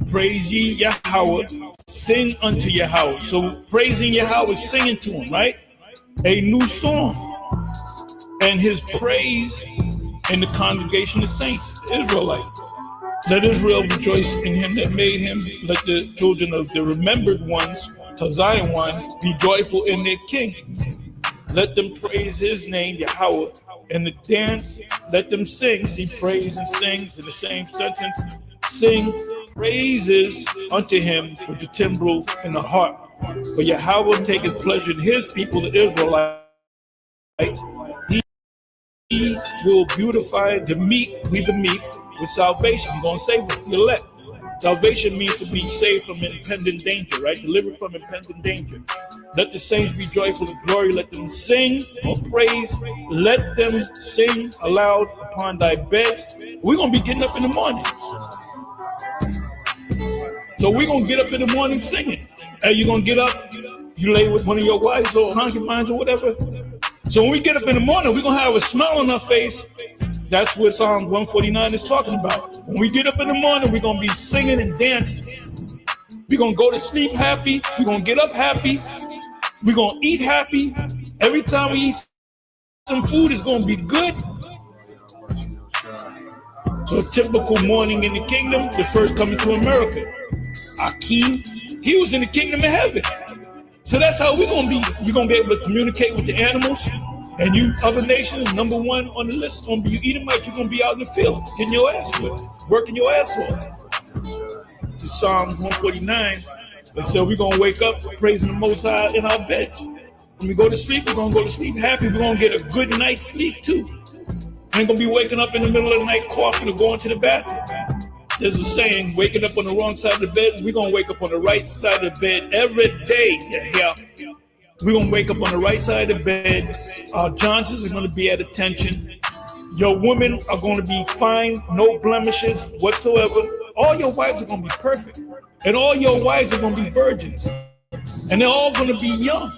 Praise ye Yahweh, sing unto Yahweh. So praising Yahweh, singing to him, right? A new song. And his praise in the congregation of saints, Israelites. Let Israel rejoice in him that made him. Let the children of the remembered ones, to Zion one, be joyful in their king. Let them praise his name, Yahweh, and the dance. Let them sing. See, praise and sings in the same sentence. Sing praises unto him with the timbrel and the harp. For Yahweh taketh pleasure in his people, the Israelites. He will beautify the meek, we the meek, with salvation. He's going to save the elect. Salvation means to be saved from impending danger, right? Delivered from impending danger. Let the saints be joyful in glory. Let them sing or praise. Let them sing aloud upon thy beds. We're going to be getting up in the morning. So we're going to get up in the morning singing. Hey, you're going to get up, you lay with one of your wives or concubines or whatever. So when we get up in the morning, we're going to have a smile on our face. That's what Psalm 149 is talking about. When we get up in the morning, we're going to be singing and dancing. We're going to go to sleep happy. We're going to get up happy. We're going to eat happy. Every time we eat some food, it's going to be good. So a typical morning in the kingdom, the first coming to America. Akeem, he was in the kingdom of heaven. So that's how we're going to be. You're going to be able to communicate with the animals. And you other nations, number one on the list, going to be you Edomites. You're going to be out in the field, getting your ass whipped, working your ass off. To Psalm 149, it said we're going to wake up praising the Most High in our beds. When we go to sleep, we're going to go to sleep happy. We're going to get a good night's sleep too. We ain't going to be waking up in the middle of the night coughing or going to the bathroom. There's a saying, waking up on the wrong side of the bed. We're going to wake up on the right side of the bed every day. Yeah. We're going to wake up on the right side of the bed. Our Johnsons are going to be at attention. Your women are going to be fine, no blemishes whatsoever. All your wives are going to be perfect. And all your wives are going to be virgins. And they're all going to be young.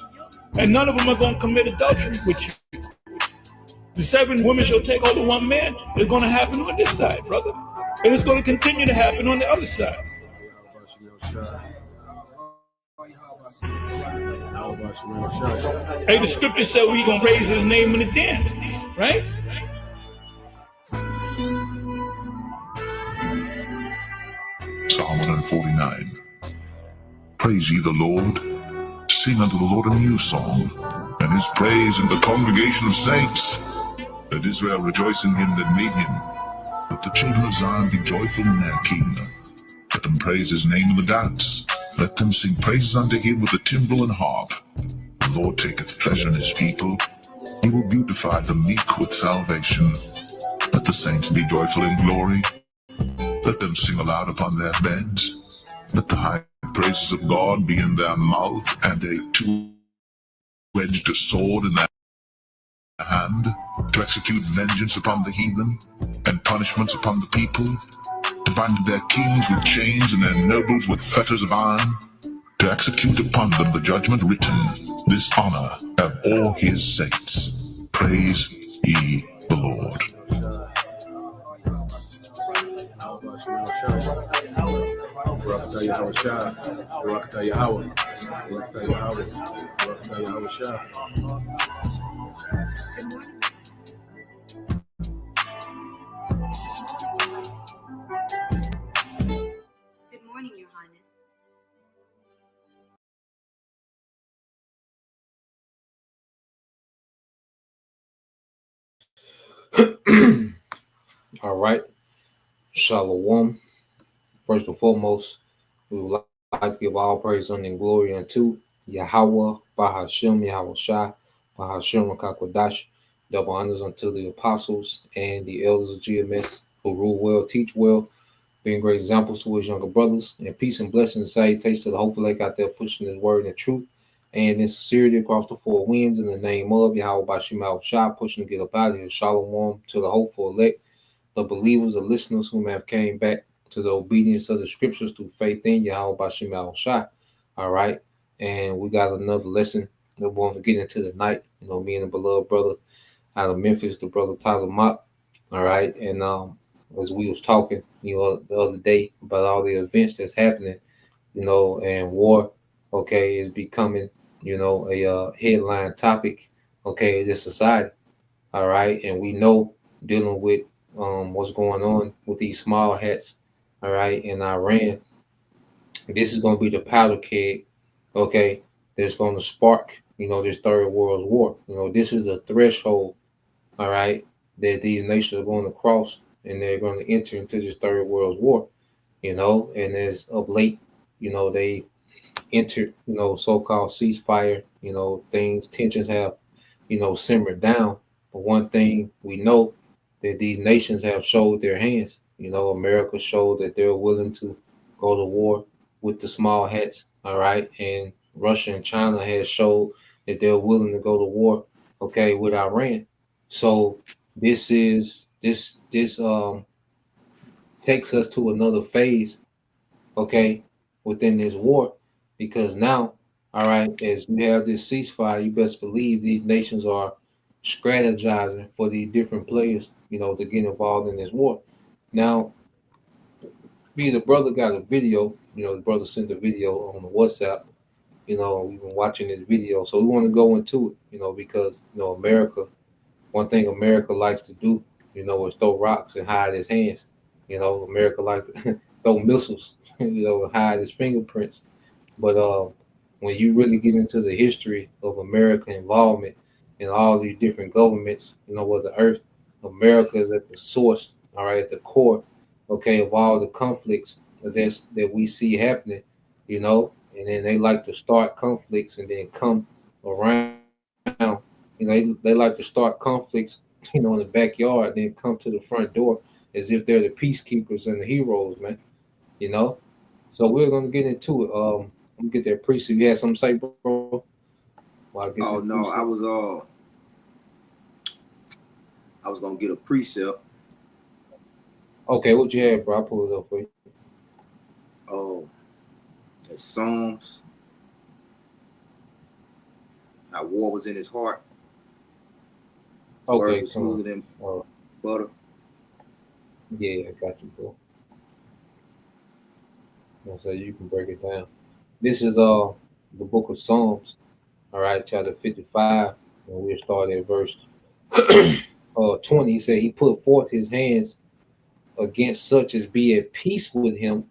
And none of them are going to commit adultery with you. The 7 women shall take hold of one man. It's going to happen on this side, brother. And it's going to continue to happen on the other side. Hey, the scripture said we're going to raise his name in the dance, right? Psalm 149. Praise ye the Lord. Sing unto the Lord a new song, and his praise in the congregation of saints. Let Israel rejoice in him that made him. Let the children of Zion be joyful in their king. Let them praise his name in the dance. Let them sing praises unto him with the timbrel and harp. The Lord taketh pleasure in his people. He will beautify the meek with salvation. Let the saints be joyful in glory. Let them sing aloud upon their beds. Let the high praises of God be in their mouth, and a two-edged sword in their hand, to execute vengeance upon the heathen, and punishments upon the people, to bind their kings with chains and their nobles with fetters of iron, to execute upon them the judgment written. This honor have all his saints. Praise ye the Lord. Good morning, Your Highness. All right. Shalom. First and foremost, we would like to give all praise and glory unto Yahweh, Bahashem, Yahweh Shai, Bahashem, Rakakwadash. Double honors unto the apostles and the elders of GMS who rule well, teach well, being great examples to his younger brothers. And peace and blessings and salutations to the hopeful lake out there pushing his word and truth and in sincerity across the four winds in the name of Yahweh Bashim Yahweh Shai, pushing to get up out of here. Shalom to the hopeful elect, the believers, the listeners who may have came back to the obedience of the scriptures through faith in Yahweh Bashim Yahweh Shai. All right. And we got another lesson that we want to get into tonight. Me and the beloved brother out of Memphis, the brother Tyler Mott. All right. And as we was talking, the other day about all the events that's happening, and war, okay, is becoming, a headline topic, okay, in this society. All right. And we know dealing with what's going on with these small hats, all right, in Iran, this is going to be the powder keg, okay, that's going to spark, this third world war. This is a threshold, all right, that these nations are going to cross, and they're going to enter into this third world war. And as of late, they entered, so-called ceasefire. Things, tensions have, simmered down. But one thing we know that these nations have showed their hands. America showed that they're willing to go to war with the small hats. All right, and Russia and China has showed that they're willing to go to war. Okay, with Iran. So this takes us to another phase, okay, within this war, because now, all right, as you have this ceasefire, you best believe these nations are strategizing for the different players, to get involved in this war. Now, me and the brother got a video, the brother sent a video on the WhatsApp, we've been watching this video, so we want to go into it, because, America, one thing America likes to do, is throw rocks and hide its hands. America likes to throw missiles, and hide its fingerprints. But when you really get into the history of American involvement in all these different governments, where the earth, America is at the source, all right, at the core, okay, of all the conflicts that we see happening, and then they like to start conflicts and then come around, they like to start conflicts, in the backyard, then come to the front door as if they're the peacekeepers and the heroes, man, you know. So we're gonna get into it. Let me get that precept. You had something to say, bro? While I get this Oh no, precept. I was gonna get a precept. Okay, what you had, bro? I'll pull it up for you. Oh, it's Psalms. How war was in his heart. Okay, Words were come on. smoother than butter. Yeah, I got you, bro. So you can break it down. This is the book of Psalms, all right, chapter 55, and we'll start at verse 20. He said he put forth his hands against such as be at peace with him.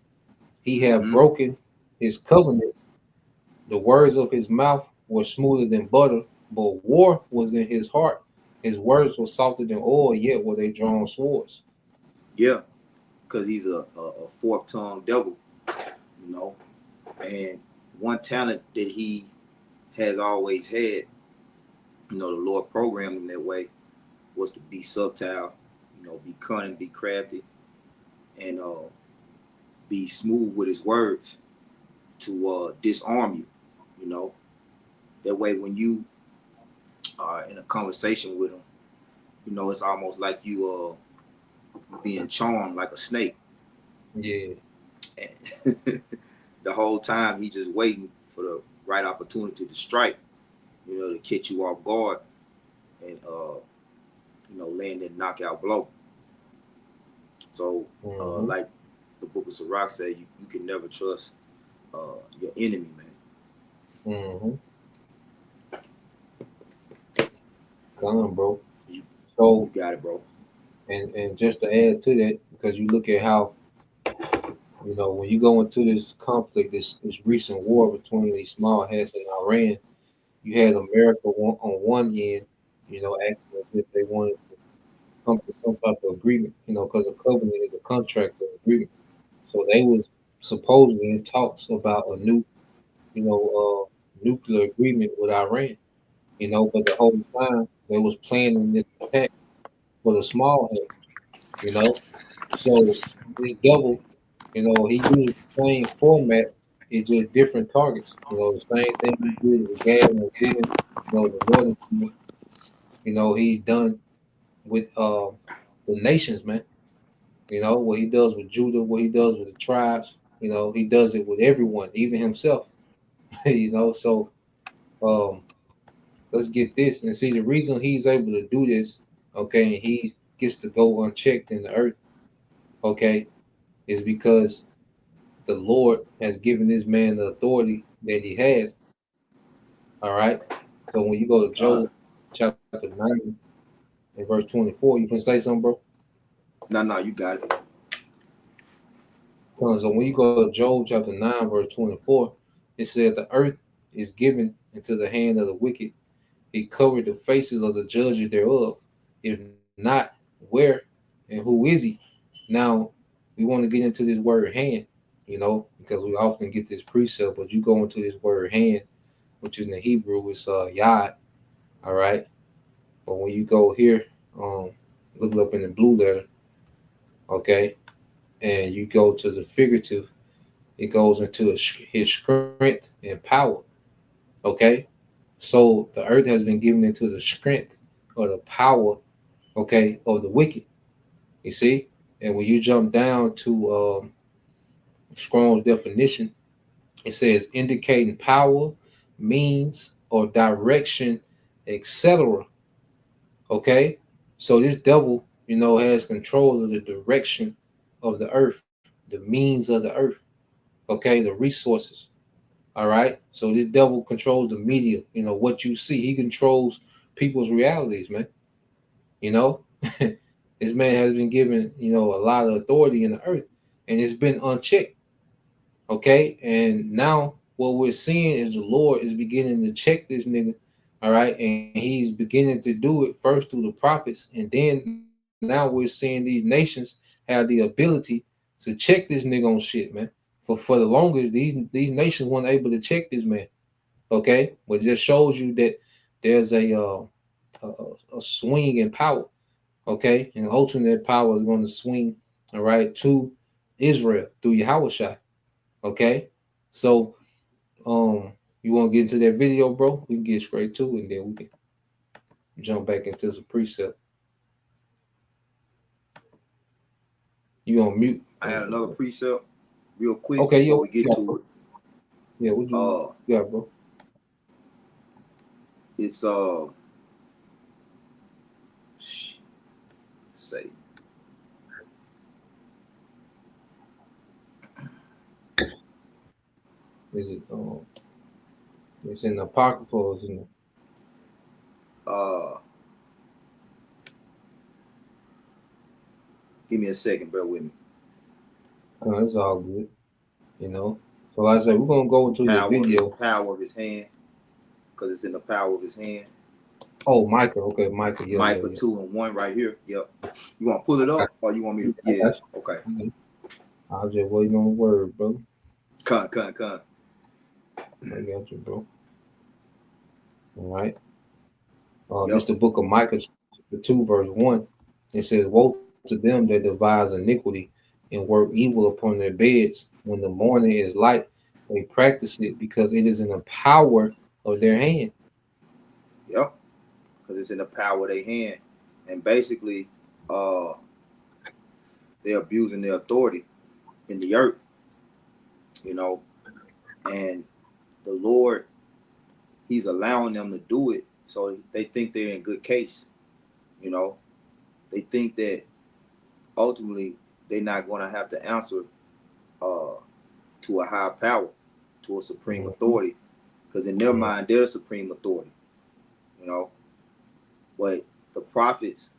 He have Mhm. broken his covenant. The words of his mouth were smoother than butter, but war was in his heart. His words were softer than oil, yet were they drawn swords. Yeah, because he's a fork-tongued devil, you know. And one talent that he has always had, the Lord programmed him that way, was to be subtle, be cunning, be crafty, and be smooth with his words to disarm you, you know. That way, when you are in a conversation with him, it's almost like you being charmed like a snake. Yeah. And the whole time he just waiting for the right opportunity to strike, to catch you off guard and land that knockout blow. So like the book of Sirach said, you can never trust your enemy, man. Mm-hmm. Come on, bro. So You got it, bro. and just to add to that, because you look at how, when you go into this conflict, this recent war between these small hats and Iran, you had America on one end, acting as if they wanted to come to some type of agreement, because a covenant is a contract or agreement. So they was supposedly in talks about a new, nuclear agreement with Iran, but the whole time they was planning this attack for the small hats, you know. So this devil, he used the same format, it's just different targets. The same thing he did with Gad and Gideon, the northern kingdom, he done with the nations, man. What he does with Judah, what he does with the tribes, he does it with everyone, even himself. You know, so um, let's get this and see the reason he's able to do this. Okay, and he gets to go unchecked in the earth. Okay, is because the Lord has given this man the authority that he has. All right. So when you go to Uh, Job chapter 9 and verse 24, you can say something, bro? no, you got it. So when you go to Job chapter 9, verse 24, it says the earth is given into the hand of the wicked. He covered the faces of the judges thereof. If not, where and who is he? Now, we want to get into this word hand, you know, because we often get this precept, but you go into this word hand, which is in the Hebrew, it's yad, all right? But when you go here, look it up in the blue letter, okay, and you go to the figurative, it goes into his strength and power, okay? So the earth has been given into the strength or the power, okay, of the wicked. You see? And when you jump down to Strong's definition, it says indicating power, means, or direction, etc. Okay? So this devil, you know, has control of the direction of the earth, the means of the earth, okay, the resources. All right. So this devil controls the media, you know, what you see. He controls people's realities, man. You know, this man has been given, you know, a lot of authority in the earth and it's been unchecked. Okay. And now what we're seeing is the Lord is beginning to check this nigga. All right. And he's beginning to do it first through the prophets. And then now we're seeing these nations have the ability to check this nigga on shit, man. For the longest, these nations weren't able to check this man. Okay. But it just shows you that there's a, a swing in power. Okay. And ultimately that power is going to swing, all right, to Israel through Yahushua. Okay. So you want to get into that video, bro? We can get straight to it and then we can jump back into some precept. You on mute. I had another precept real quick Okay, before yo, we get to it. yeah, what you got, bro? It's say Is it it's in the apocrypha or is it in give me a second, bear with me. it's all good, you know. So like I said, we're gonna go into the video. Power of his hand, because it's in the power of his hand. Oh, Micah, okay, Micah, yeah, Micah yeah. 2:1 right here. Yep. You want to pull it up or you want me to? Yeah. Okay. I was just waiting on the word, bro. Con. I got you, bro. All right. It's the book of Micah, the 2 verse 1. It says, "Woe to them that devise iniquity and work evil upon their beds. When the morning is light, they practice it because it is in the power of their hand." Yep. Because it's in the power of their hand, and basically, they're abusing their authority in the earth. You know, and the Lord, He's allowing them to do it, so they think they're in good case. You know, they think that ultimately they're not going to have to answer to a higher power, to a supreme authority, because in their mind they're the supreme authority. You know, but the prophets,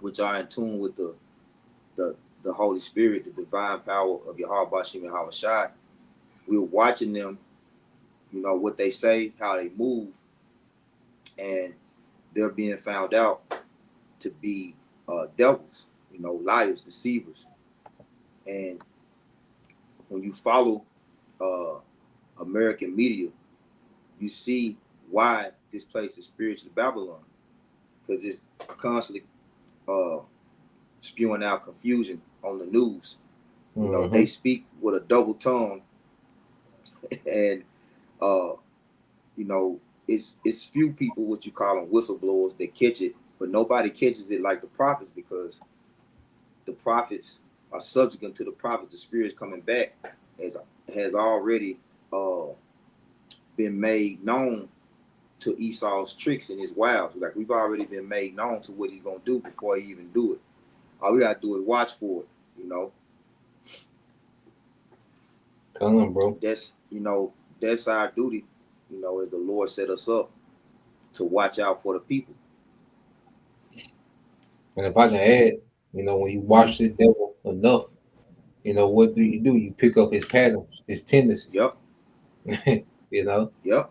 which are in tune with the Holy Spirit, the divine power of Yahweh Bashim and Hawashai, we're watching them, you know, what they say, how they move, and they're being found out to be devils, you know, liars, deceivers. And when you follow American media, you see why this place is spiritually Babylon, because it's constantly spewing out confusion on the news. You know, they speak with a double tongue, and you know, it's few people, what you call them whistleblowers, that catch it, but nobody catches it like the prophets, because the prophets are subsequent to the prophets. The spirit's coming back has already been made known to Esau's tricks and his wiles. Like we've already been made known to what he's gonna do before he even do it. All we gotta do is watch for it, you know. Come on, bro. That's that's our duty, as the Lord set us up to watch out for the people. And if I can add, when you watch the devil enough, what do? You pick up his patterns, his tendencies. Yep. Yep.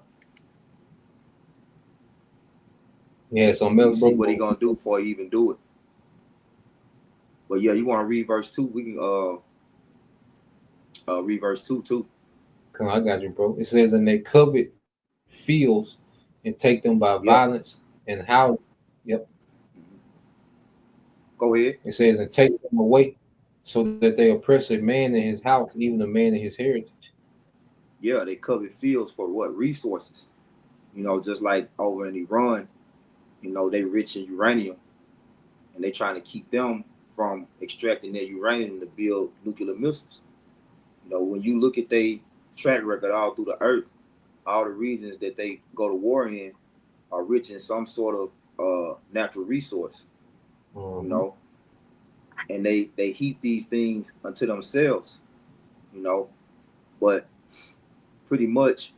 Yeah, so You see what he gonna do before he even do it. But yeah, you want to read verse 2? We can read verse 2 too. Come on, I got you, bro. It says, and they covet fields and take them by violence and how. Yep. Go ahead. It says, and take them away so that they oppress a man in his house, even a man in his heritage. Yeah, they covet fields for what? Resources. Just like over in Iran, they rich in uranium, and they trying to keep them from extracting their uranium to build nuclear missiles. When you look at their track record all through the earth, all the regions that they go to war in are rich in some sort of natural resource. Mm-hmm. And they heap these things unto themselves, but pretty much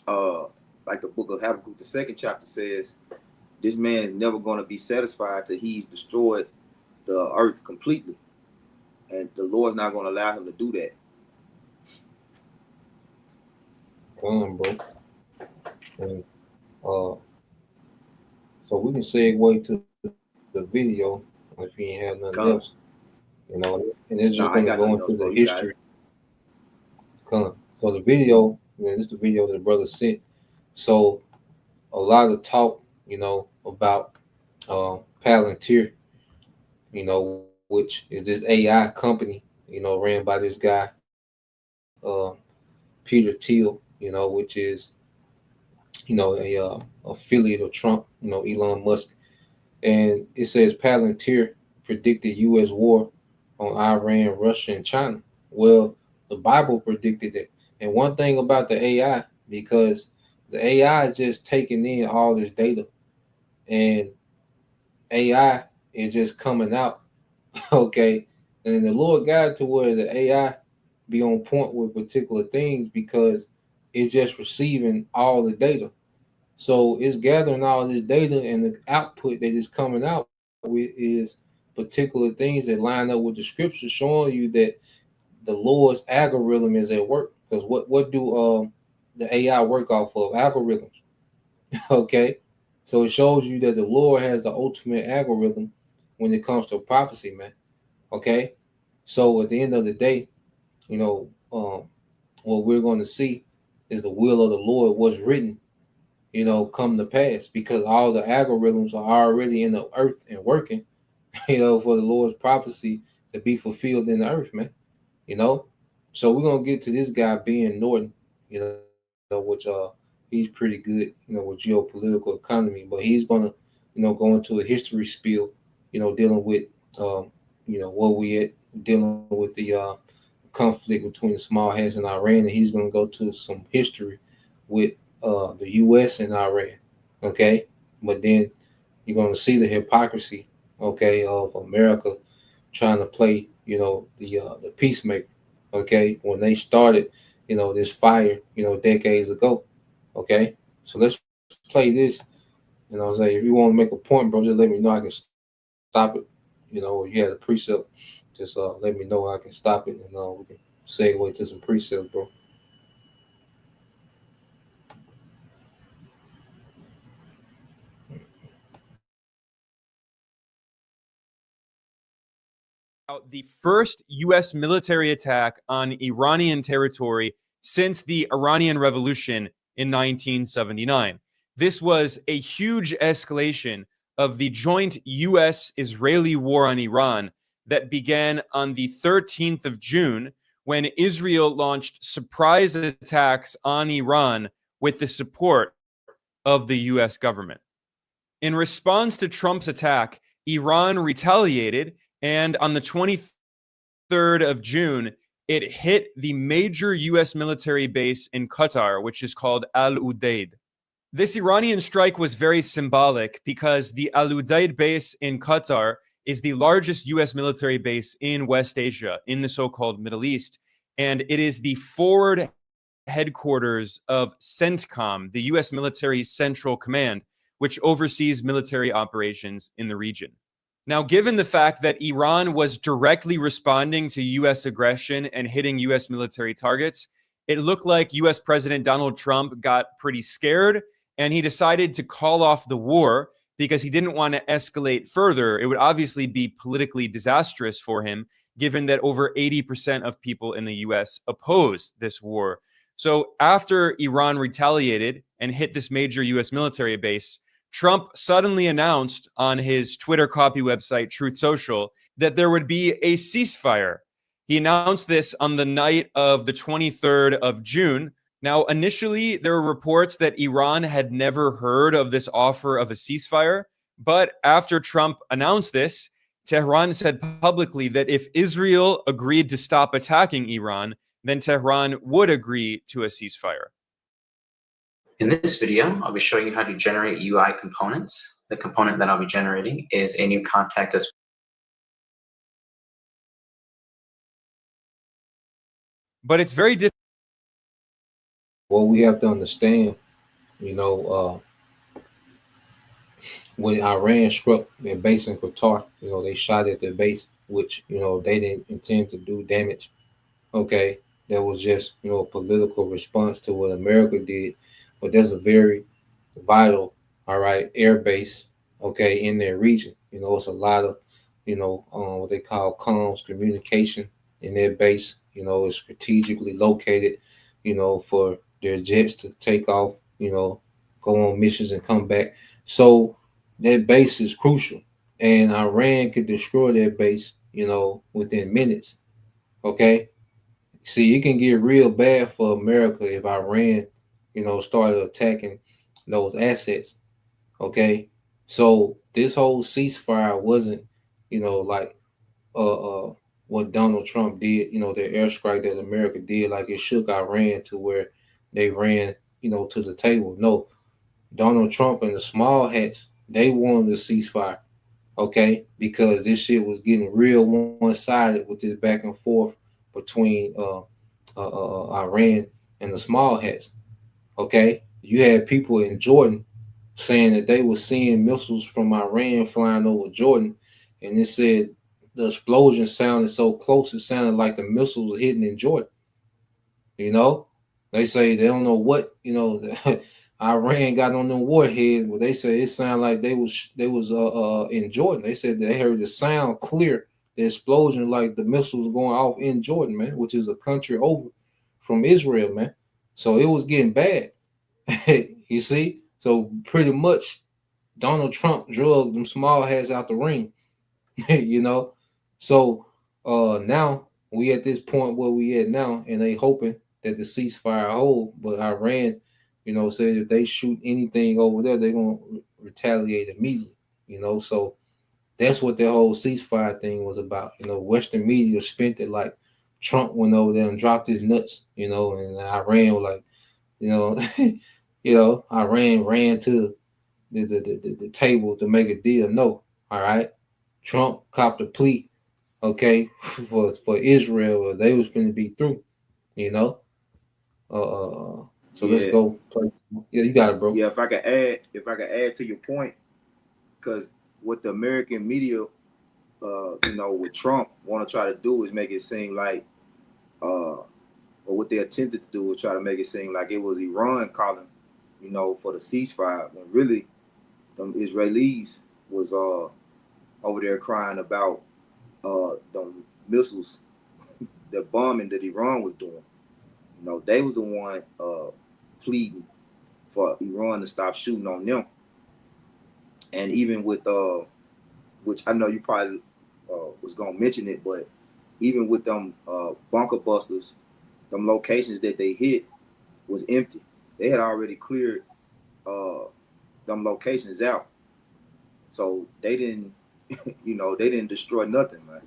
like the book of Habakkuk, the 2nd chapter says, this man is never going to be satisfied till he's destroyed the earth completely, and the Lord's not going to allow him to do that. Come on, bro. And so we can segue to the video if you ain't have nothing else, and it's just going to go into the history. So the video, this is the video that the brother sent. So a lot of talk, about Palantir, which is this AI company, ran by this guy, Peter Thiel, which is, a affiliate of Trump, Elon Musk. And it says Palantir predicted U.S. war on Iran, Russia, and China. Well, the Bible predicted it. And one thing about the AI, because the AI is just taking in all this data, and AI is just coming out, okay? And then the Lord got to where the AI be on point with particular things because it's just receiving all the data. So it's gathering all this data, and the output that is coming out with is particular things that line up with the scripture, showing you that the Lord's algorithm is at work. Because what do the AI work off of? Algorithms. Okay, so it shows you that the Lord has the ultimate algorithm when it comes to prophecy, man. Okay, so at the end of the day, what we're going to see is the will of the Lord, what's written, come to pass, because all the algorithms are already in the earth and working, for the Lord's prophecy to be fulfilled in the earth, man. So we're gonna get to this guy, Ben Norton, which he's pretty good, with geopolitical economy, but he's gonna, go into a history spiel, dealing with, what we at, dealing with the conflict between the small hats and Iran, and he's gonna go to some history with the U.S. and Iran, okay? But then you're gonna see the hypocrisy, okay, of America trying to play, the peacemaker, okay, when they started, this fire, decades ago, okay? So let's play this, say, if you want to make a point, bro, just let me know. I can stop it, or you had a precept, just let me know. I can stop it, and we can segue to some precepts, bro. The first U.S. military attack on Iranian territory since the Iranian Revolution in 1979. This was a huge escalation of the joint U.S.-Israeli war on Iran that began on the 13th of June when Israel launched surprise attacks on Iran with the support of the U.S. government. In response to Trump's attack, Iran retaliated, and on the 23rd of June, it hit the major US military base in Qatar, which is called Al Udeid. This Iranian strike was very symbolic because the Al Udeid base in Qatar is the largest US military base in West Asia, in the so-called Middle East. And it is the forward headquarters of CENTCOM, the US military central command, which oversees military operations in the region. Now, given the fact that Iran was directly responding to US aggression and hitting US military targets, it looked like US President Donald Trump got pretty scared, and he decided to call off the war because he didn't want to escalate further. It would obviously be politically disastrous for him, given that over 80% of people in the US oppose this war. So after Iran retaliated and hit this major US military base, Trump suddenly announced on his Twitter copy website, Truth Social, that there would be a ceasefire. He announced this on the night of the 23rd of June. Now, initially, there were reports that Iran had never heard of this offer of a ceasefire. But after Trump announced this, Tehran said publicly that if Israel agreed to stop attacking Iran, then Tehran would agree to a ceasefire. In this video, I'll be showing you how to generate UI components. The component that I'll be generating is a new contact us. But it's very difficult. What we have to understand, when Iran struck their base in Qatar, they shot at their base, which, they didn't intend to do damage. Okay. That was just, a political response to what America did. But there's a very vital, air base, in their region. It's a lot of, what they call comms communication in their base. It's strategically located, for their jets to take off, go on missions and come back. So that base is crucial. And Iran could destroy their base, within minutes. Okay. See, it can get real bad for America if Iran, started attacking those assets. Okay. So this whole ceasefire wasn't, like what Donald Trump did, the airstrike that America did, like it shook Iran to where they ran, to the table. No, Donald Trump and the small hats, they wanted a ceasefire. Okay. Because this shit was getting real one-sided with this back and forth between Iran and the small hats. Okay, you had people in Jordan saying that they were seeing missiles from Iran flying over Jordan, and it said the explosion sounded so close it sounded like the missiles were hitting in Jordan. They say they don't know what Iran got on them warheads, but they say it sounded like they was in Jordan. They said they heard the sound clear. The explosion, like the missiles going off in Jordan, man, which is a country over from Israel, man. So it was getting bad. You see? So pretty much Donald Trump drugged them small hats out the ring. So now we at this point where we at now, and they hoping that the ceasefire hold, but Iran, said if they shoot anything over there, they're gonna retaliate immediately. So that's what the whole ceasefire thing was about. Western media spent it like Trump went over there and dropped his nuts, and Iran was like, Iran ran to the table to make a deal. No, all right. Trump copped a plea, for Israel. They was finna be through, So let's go play. Yeah, you got it, bro. Yeah, if I could add to your point, because what the American media, with Trump want to try to do is make it seem like, or what they attempted to do was try to make it seem like it was Iran calling, for the ceasefire, when really them Israelis was over there crying about the missiles, the bombing that Iran was doing. They was the one pleading for Iran to stop shooting on them. And even with which I know you probably was gonna mention it, but even with them bunker busters, them locations that they hit was empty. They had already cleared them locations out, so they didn't, they didn't destroy nothing, man.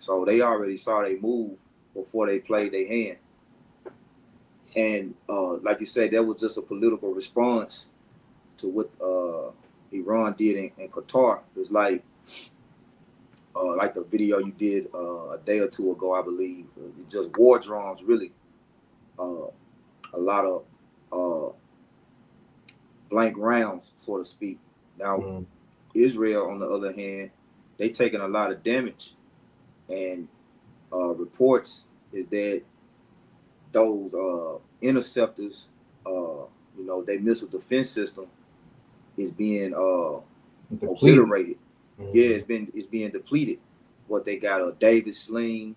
So they already saw they move before they played their hand. And like you said, that was just a political response to what Iran did in Qatar. It's like the video you did a day or two ago, I believe. It's just war drums, really. A lot of blank rounds, so to speak. Now, Israel, on the other hand, they taking a lot of damage, and reports is that those interceptors, their missile defense system is being obliterated. Yeah, it's being depleted. What they got, a David Sling,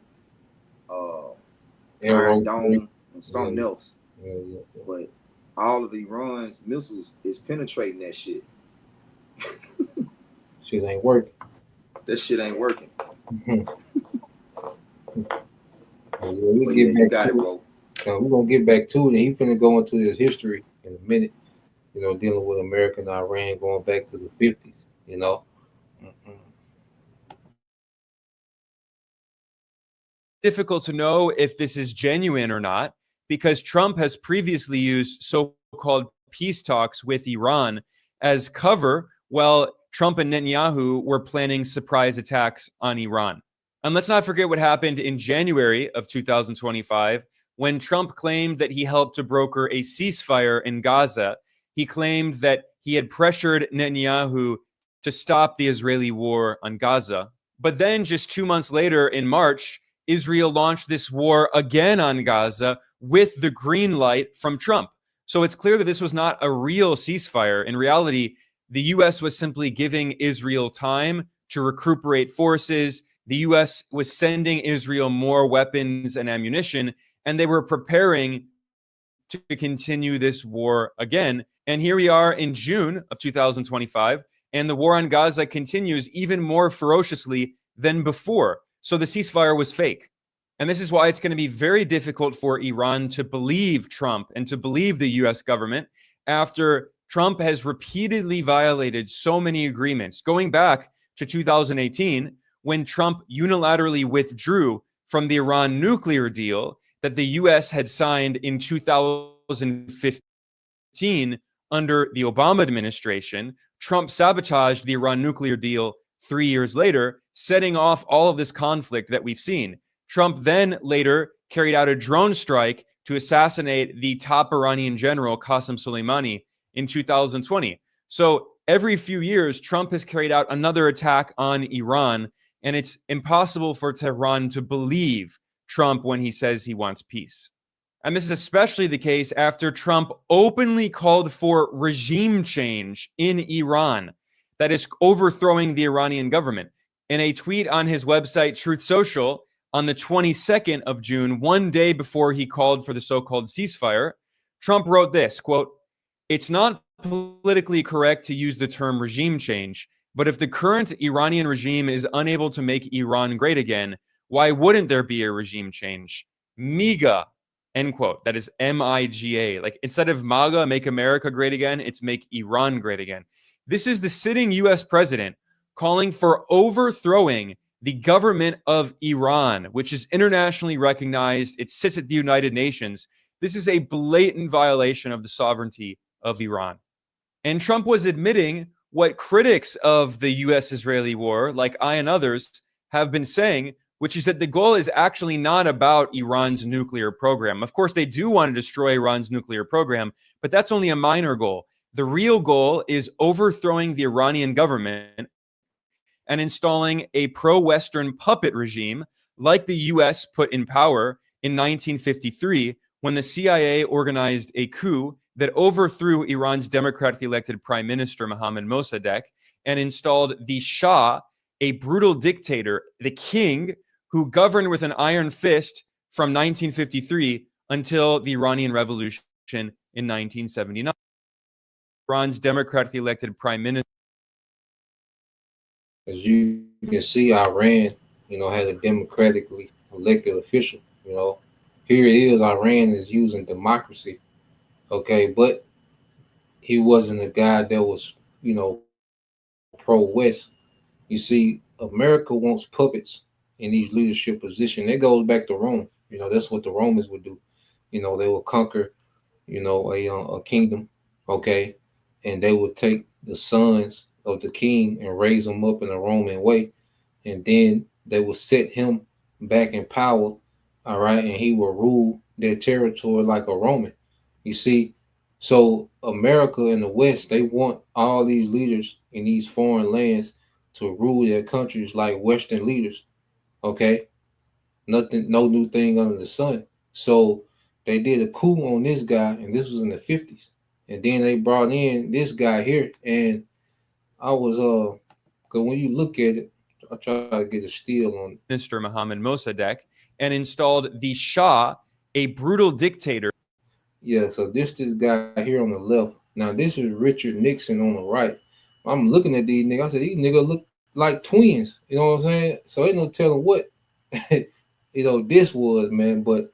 Iron Dome, and something else. Yeah. But all of Iran's missiles is penetrating that shit. Shit ain't working. That shit ain't working. You got it, bro. We're gonna get back to it. He's finna go into his history in a minute. Dealing with America and Iran going back to the 50s. Difficult to know if this is genuine or not, because Trump has previously used so-called peace talks with Iran as cover while Trump and Netanyahu were planning surprise attacks on Iran. And let's not forget what happened in January of 2025 when Trump claimed that he helped to broker a ceasefire in Gaza. He claimed that he had pressured Netanyahu to stop the Israeli war on Gaza. But then just 2 months later in March, Israel launched this war again on Gaza with the green light from Trump. So it's clear that this was not a real ceasefire. In reality, the U.S. was simply giving Israel time to recuperate forces. The U.S. was sending Israel more weapons and ammunition, and they were preparing to continue this war again. And here we are in June of 2025, and the war on Gaza continues even more ferociously than before. So the ceasefire was fake. And this is why it's going to be very difficult for Iran to believe Trump and to believe the US government after Trump has repeatedly violated so many agreements, going back to 2018, when Trump unilaterally withdrew from the Iran nuclear deal that the US had signed in 2015 under the Obama administration. Trump sabotaged the Iran nuclear deal 3 years later, setting off all of this conflict that we've seen. Trump then later carried out a drone strike to assassinate the top Iranian general, Qasem Soleimani, in 2020. So every few years, Trump has carried out another attack on Iran, and it's impossible for Tehran to believe Trump when he says he wants peace. And this is especially the case after Trump openly called for regime change in Iran, that is overthrowing the Iranian government. In a tweet on his website, Truth Social, on the 22nd of June, one day before he called for the so-called ceasefire, Trump wrote this, quote, "It's not politically correct to use the term regime change, but if the current Iranian regime is unable to make Iran great again, why wouldn't there be a regime change? MIGA," end quote. That is MIGA. Like, instead of MAGA, make America great again, it's make Iran great again. This is the sitting US president calling for overthrowing the government of Iran, which is internationally recognized. It sits at the United Nations. This is a blatant violation of the sovereignty of Iran. And Trump was admitting what critics of the US-Israeli war, like I and others, have been saying, which is that the goal is actually not about Iran's nuclear program. Of course, they do want to destroy Iran's nuclear program, but that's only a minor goal. The real goal is overthrowing the Iranian government and installing a pro-Western puppet regime like the US put in power in 1953 when the CIA organized a coup that overthrew Iran's democratically elected prime minister, Mohammad Mossadegh, and installed the Shah, a brutal dictator, the king, who governed with an iron fist from 1953 until the Iranian Revolution in 1979. Iran's democratically elected prime minister. As you can see, Iran, has a democratically elected official. Here it is, Iran is using democracy. Okay, but he wasn't a guy that was, pro-West. You see, America wants puppets in these leadership positions. It goes back to Rome. You know, that's what the Romans would do. You know, they would conquer, you know, a kingdom, okay, and they would take the sons of the king and raise them up in a Roman way, and then they would set him back in power, all right, and he will rule their territory like a Roman. You see, so America and the West, they want all these leaders in these foreign lands to rule their countries like Western leaders. Okay, nothing, no new thing under the sun. So they did a coup on this guy, and this was in the 50s. And then they brought in this guy here, and I was because when you look at it, I try to get a steal on it. Minister Mohammed Mossadegh and installed the Shah, a brutal dictator. Yeah, so this guy here on the left. Now this is Richard Nixon on the right. I'm looking at these niggas. I said these niggas look like twins. You know what I'm saying? So ain't no telling what you know this was, man. But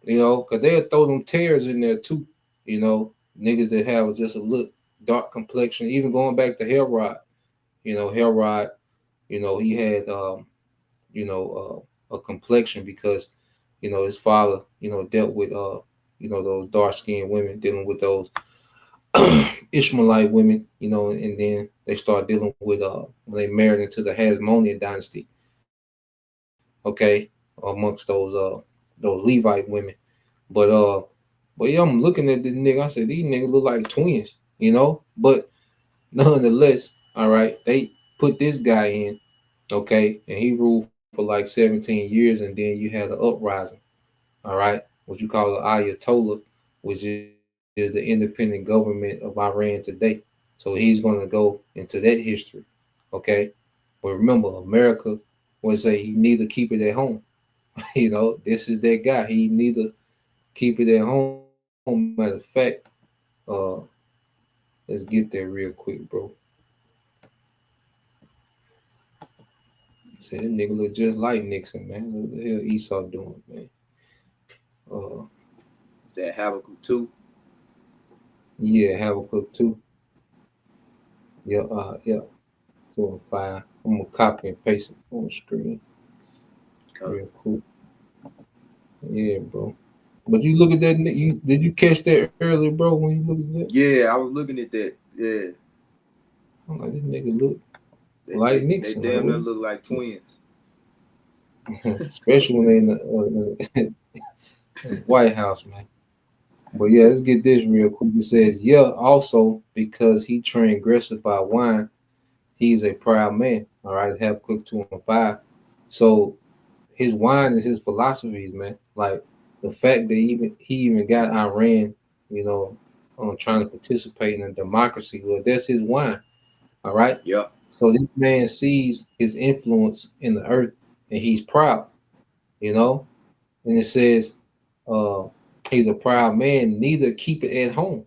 you know, cause they'll throw them tears in there too. You know, niggas that have just a look dark complexion. Even going back to Herod. You know, Herod. You know, he had you know a complexion because you know his father you know dealt with you know those dark skinned women dealing with those Ishmaelite women, you know, and then they start dealing with when they married into the Hasmonean dynasty, okay, amongst those Levite women. But yeah, I'm looking at this nigga. I said these niggas look like twins, you know. But nonetheless, all right, they put this guy in, okay, and he ruled for like 17 years, and then you had an uprising, all right, what you call the Ayatollah, which is the independent government of Iran today. So he's going to go into that history, okay. But remember, America would say he neither keep it at home. You know, this is that guy. He neither keep it at home. Matter of fact, let's get there real quick, bro. Say that nigga look just like Nixon, man. What the hell Esau doing, man? Is that Habakkuk 2? Yeah, Habakkuk 2. Yeah, yeah. 2 and 5. I'm gonna copy and paste it on the screen. Real cool. Yeah, bro. But you look at that. Did you catch that earlier, bro? When you look at that? Yeah, I was looking at that. Yeah. I'm like, this nigga look like Nixon. They damn near look like twins. Especially when they in the White House, man. But yeah, let's get this real quick. It says, yeah, also because he transgressed by wine, he's a proud man. All right, it's Habakkuk 2 and 5. So his wine is his philosophies, man. Like the fact that he even got Iran, you know, trying to participate in a democracy. Well, that's his wine. All right. Yep. So this man sees his influence in the earth, and he's proud. You know, and it says, he's a proud man. Neither keep it at home.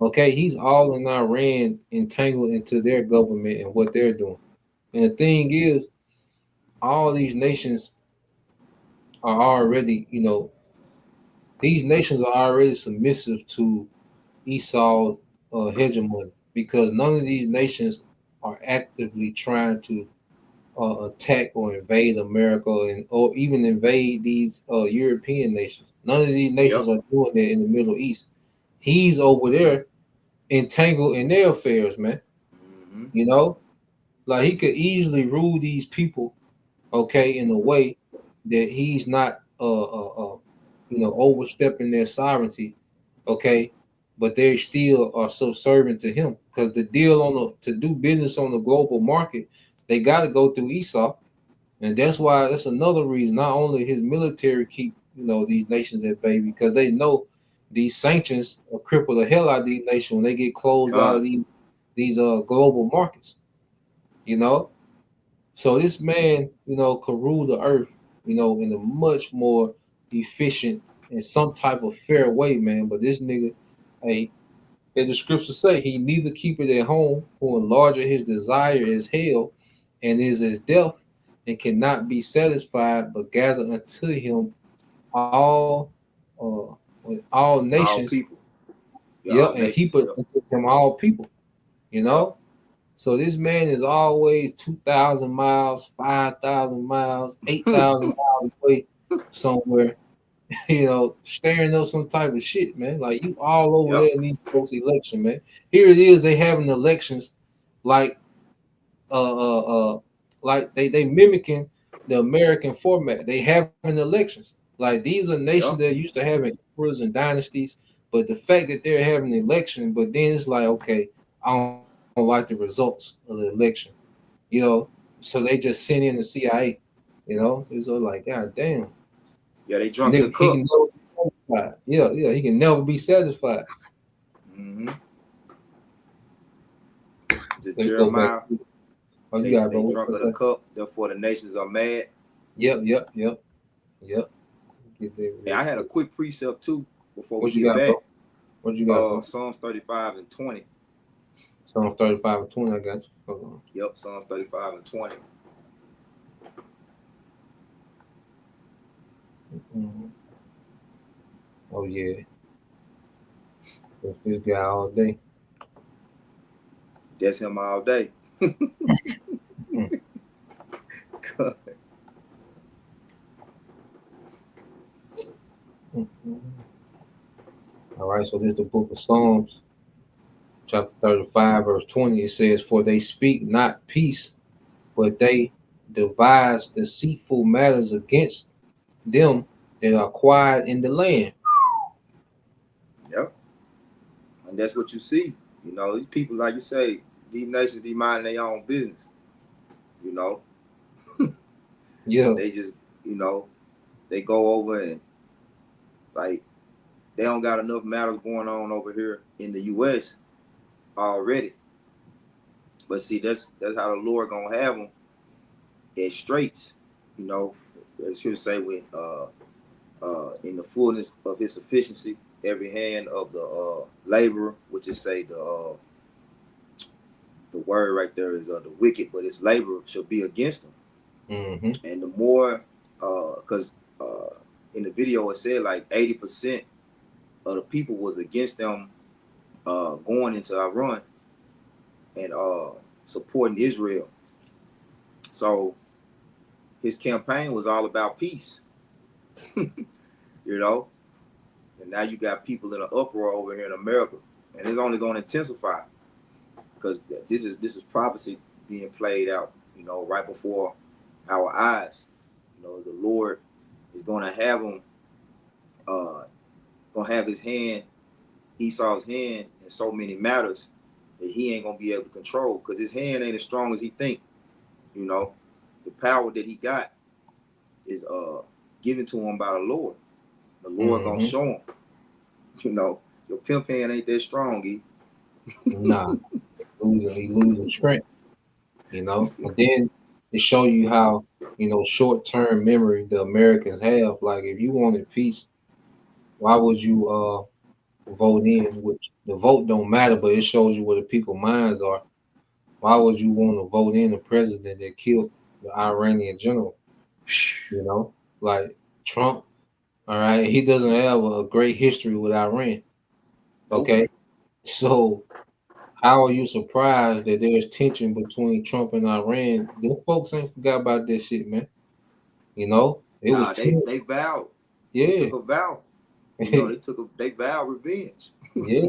Okay, he's all in Iran, entangled into their government and what they're doing. And the thing is, all these nations are already, you know, these nations are already submissive to Esau's hegemony because none of these nations are actively trying to attack or invade America or even invade these European nations. None of these nations are doing that in the Middle East. He's over there entangled in their affairs, man. Mm-hmm. You know, like he could easily rule these people, okay, in a way that he's not you know, overstepping their sovereignty, okay, but they still are subservient to him because the deal to do business on the global market, they got to go through Esau, and that's another reason. Not only his military keep, you know, these nations at bay because they know these sanctions will cripple the hell out of these nations when they get closed out of these global markets, you know. So this man, you know, could rule the earth, you know, in a much more efficient and some type of fair way, man. But this nigga, hey, as the scriptures say, he neither keep it at home, who enlarger his desire is hell, and is as death, and cannot be satisfied, but gather unto him all nations. All people. Yeah, and he put unto him all people, you know. So this man is always 2,000 miles, 5,000 miles, 8,000 miles away somewhere, staring up some type of shit, man. Like you all over there in these folks' election, man. Here it is, they having elections like like they mimicking the American format. They having elections. Like these are nations that used to having emperors and dynasties, but the fact that they're having an election, but then it's like, okay, I don't like the results of the election, so they just send in the CIA, it's all like, God damn. Yeah, they drunk in the cup. He can never be satisfied. Yeah, he can never be satisfied. Mm-hmm. Jeremiah, they drunk in the cup, therefore the nations are mad. Yep. And I had a quick precept too before we get back. Bro? What you got? Psalms 35 and 20. Psalms 35 and 20, I got you. Hold on. Yep, Psalms 35 and 20. Mm-hmm. Oh yeah. That's this guy all day. That's him all day. All right, so this is the book of Psalms, chapter 35, verse 20. It says, "For they speak not peace, but they devise deceitful matters against them that are quiet in the land." Yep. And that's what you see. These people, like you say, these nations be minding their own business. Yeah. They just, they go over and like they don't got enough matters going on over here in the US already. But see, that's how the Lord gonna have them at straits. It should say with in the fullness of his sufficiency, every hand of the laborer, which is say the word right there is the wicked, but its labor shall be against them. Mm-hmm. And the more, because in the video it said like 80% of the people was against them going into Iran and supporting Israel. So his campaign was all about peace, And now you got people in an uproar over here in America, and it's only going to intensify because this is prophecy being played out, right before our eyes. The Lord is going to have him, going to have his hand, Esau's hand, in so many matters that he ain't going to be able to control because his hand ain't as strong as he think. The power that he got is given to him by the Lord. The Lord gonna show him. Your pimp hand ain't that strong, E. Nah, he losing strength. And then it show you how short-term memory the Americans have. Like if you wanted peace, why would you vote in? Which the vote don't matter, but it shows you where the people's minds are. Why would you want to vote in a president that killed the Iranian general? Like Trump. All right, he doesn't have a great history with Iran. Okay, so how are you surprised that there's tension between Trump and Iran? Them folks ain't forgot about this shit, man. They vowed. Yeah, they took a vow. They vowed revenge. yeah,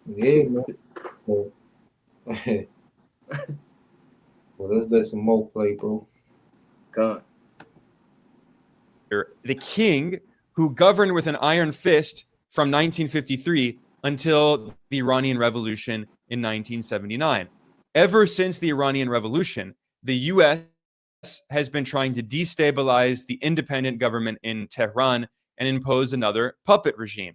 man. So, well, let's let some more play, bro. Come. The king who governed with an iron fist from 1953 until the Iranian Revolution in 1979. Ever since the Iranian Revolution, the U.S. has been trying to destabilize the independent government in Tehran and impose another puppet regime.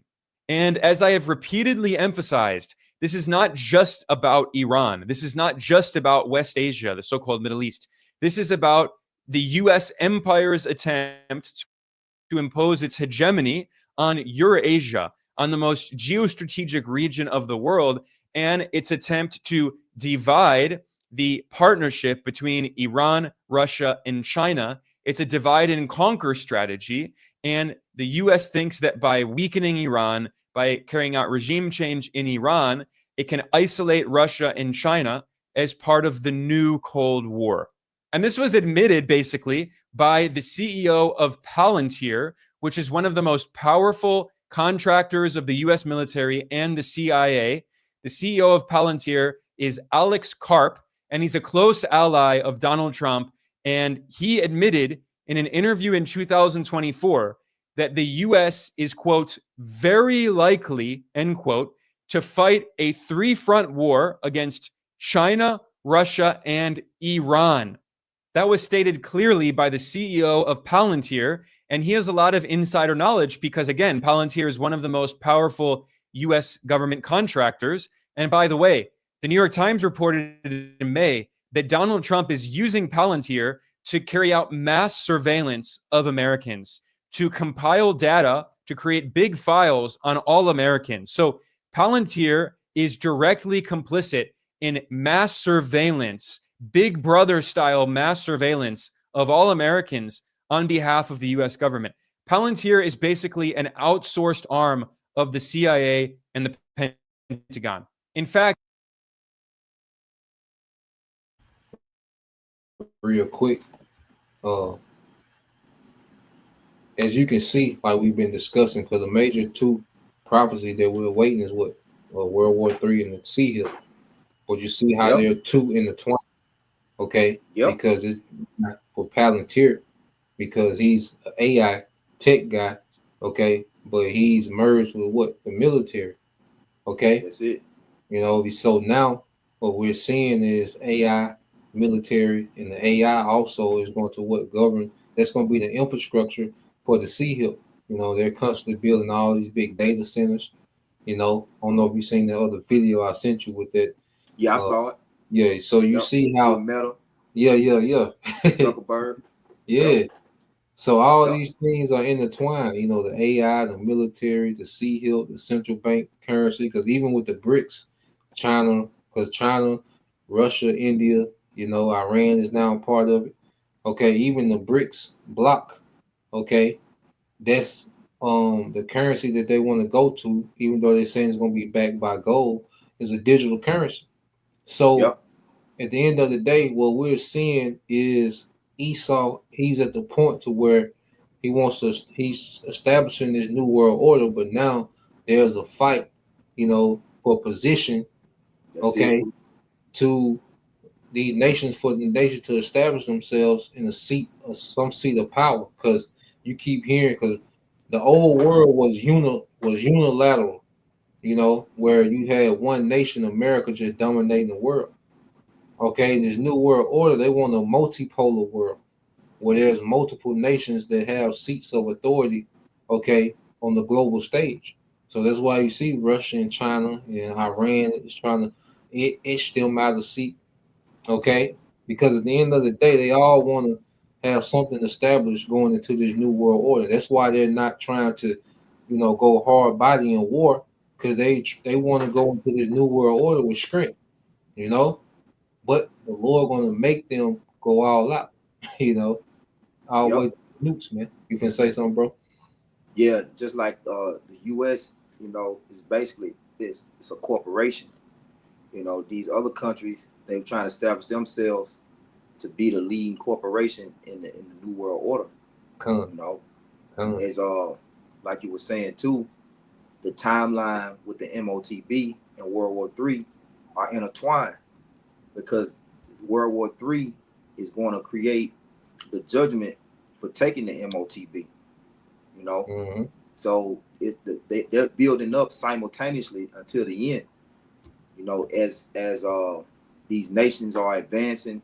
And as I have repeatedly emphasized, this is not just about Iran. This is not just about West Asia, the so-called Middle East. This is about the U.S. empire's attempt to impose its hegemony on Eurasia, on the most geostrategic region of the world, and its attempt to divide the partnership between Iran, Russia, and China. It's a divide and conquer strategy, and the U.S. thinks that by weakening Iran, by carrying out regime change in Iran, it can isolate Russia and China as part of the new Cold War. And this was admitted basically by the CEO of Palantir, which is one of the most powerful contractors of the US military and the CIA. The CEO of Palantir is Alex Karp, and he's a close ally of Donald Trump. And he admitted in an interview in 2024 that the US is, quote, very likely, end quote, to fight a three-front war against China, Russia, and Iran. That was stated clearly by the CEO of Palantir, and he has a lot of insider knowledge because, again, Palantir is one of the most powerful US government contractors. And by the way, the New York Times reported in May that Donald Trump is using Palantir to carry out mass surveillance of Americans, to compile data, to create big files on all Americans. So Palantir is directly complicit in mass surveillance, Big Brother style mass surveillance of all Americans on behalf of the US government. Palantir is basically an outsourced arm of the CIA and the Pentagon. In fact, real quick, as you can see, like we've been discussing, because the major two prophecy that we're waiting is what World War III and the Sea Hill. But you see how there are two intertwined, okay? Because it's not for Palantir, because he's an AI tech guy, okay? But he's merged with what? The military, okay? That's it. You know, so now what we're seeing is AI, military, and the AI also is going to what govern. That's going to be the infrastructure for the Sea Hill. You know, they're constantly building all these big data centers. You know, I don't know if you've seen the other video I sent you with that. Yeah, I saw it. Yeah, so you see how metal. Yeah. Zuckerberg. Yeah. So all these things are intertwined, you know, the AI, the military, the Sea Hill, the central bank currency, because even with the BRICS, China, Russia, India, you know, Iran is now part of it. Okay, even the BRICS block, okay, that's the currency that they want to go to, even though they're saying it's going to be backed by gold, is a digital currency. So at the end of the day, what we're seeing is Esau, he's at the point to where he's establishing this new world order, but now there's a fight, you know, for position, to these nations, for the nation to establish themselves in some seat of power. Because you keep hearing, because the old world was unilateral, you know, where you had one nation, America, just dominating the world. Okay, this new world order, they want a multipolar world where there's multiple nations that have seats of authority, okay, on the global stage. So that's why you see Russia and China and Iran is trying to itch them out of the seat, okay? Because at the end of the day, they all want to have something established going into this new world order. That's why they're not trying to, you know, go hard body in war, because they want to go into this new world order with strength, you know? But the Lord going to make them go all out, you know, all the way to nukes, man. You can say something, bro? Yeah, just like the U.S., you know, is basically it's a corporation. You know, these other countries, they're trying to establish themselves to be the leading corporation in the new world order. You know, as like you were saying too, the timeline with the MOTB and World War III are intertwined, because World War III is going to create the judgment for taking the MOTB. You know, so they're building up simultaneously until the end. You know, as these nations are advancing,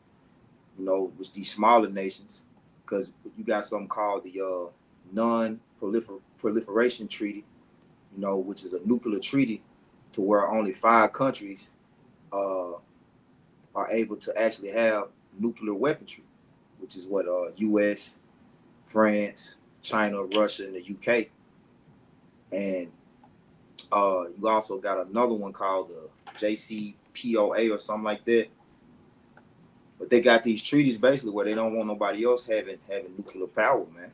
you know, with these smaller nations, because you got something called the Non-Proliferation Treaty, you know, which is a nuclear treaty to where only 5 countries are able to actually have nuclear weaponry, which is what U.S., France, China, Russia, and the UK. And you also got another one called the JCPOA or something like that. But they got these treaties basically where they don't want nobody else having nuclear power, man.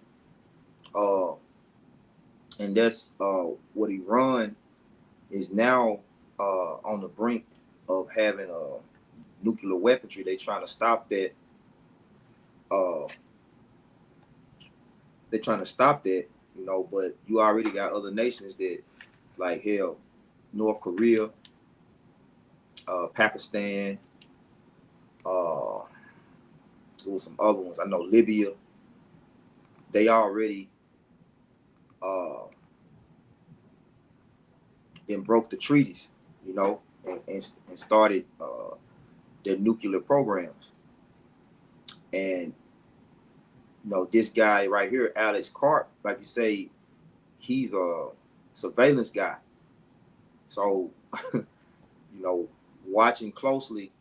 And that's what Iran is now on the brink of having nuclear weaponry. They trying to stop that. They're trying to stop that, but you already got other nations that, like, hell, North Korea, Pakistan, there was some other ones. I know Libya. They already then broke the treaties, and started their nuclear programs. And this guy right here, Alex Karp, like you say, he's a surveillance guy. So, watching closely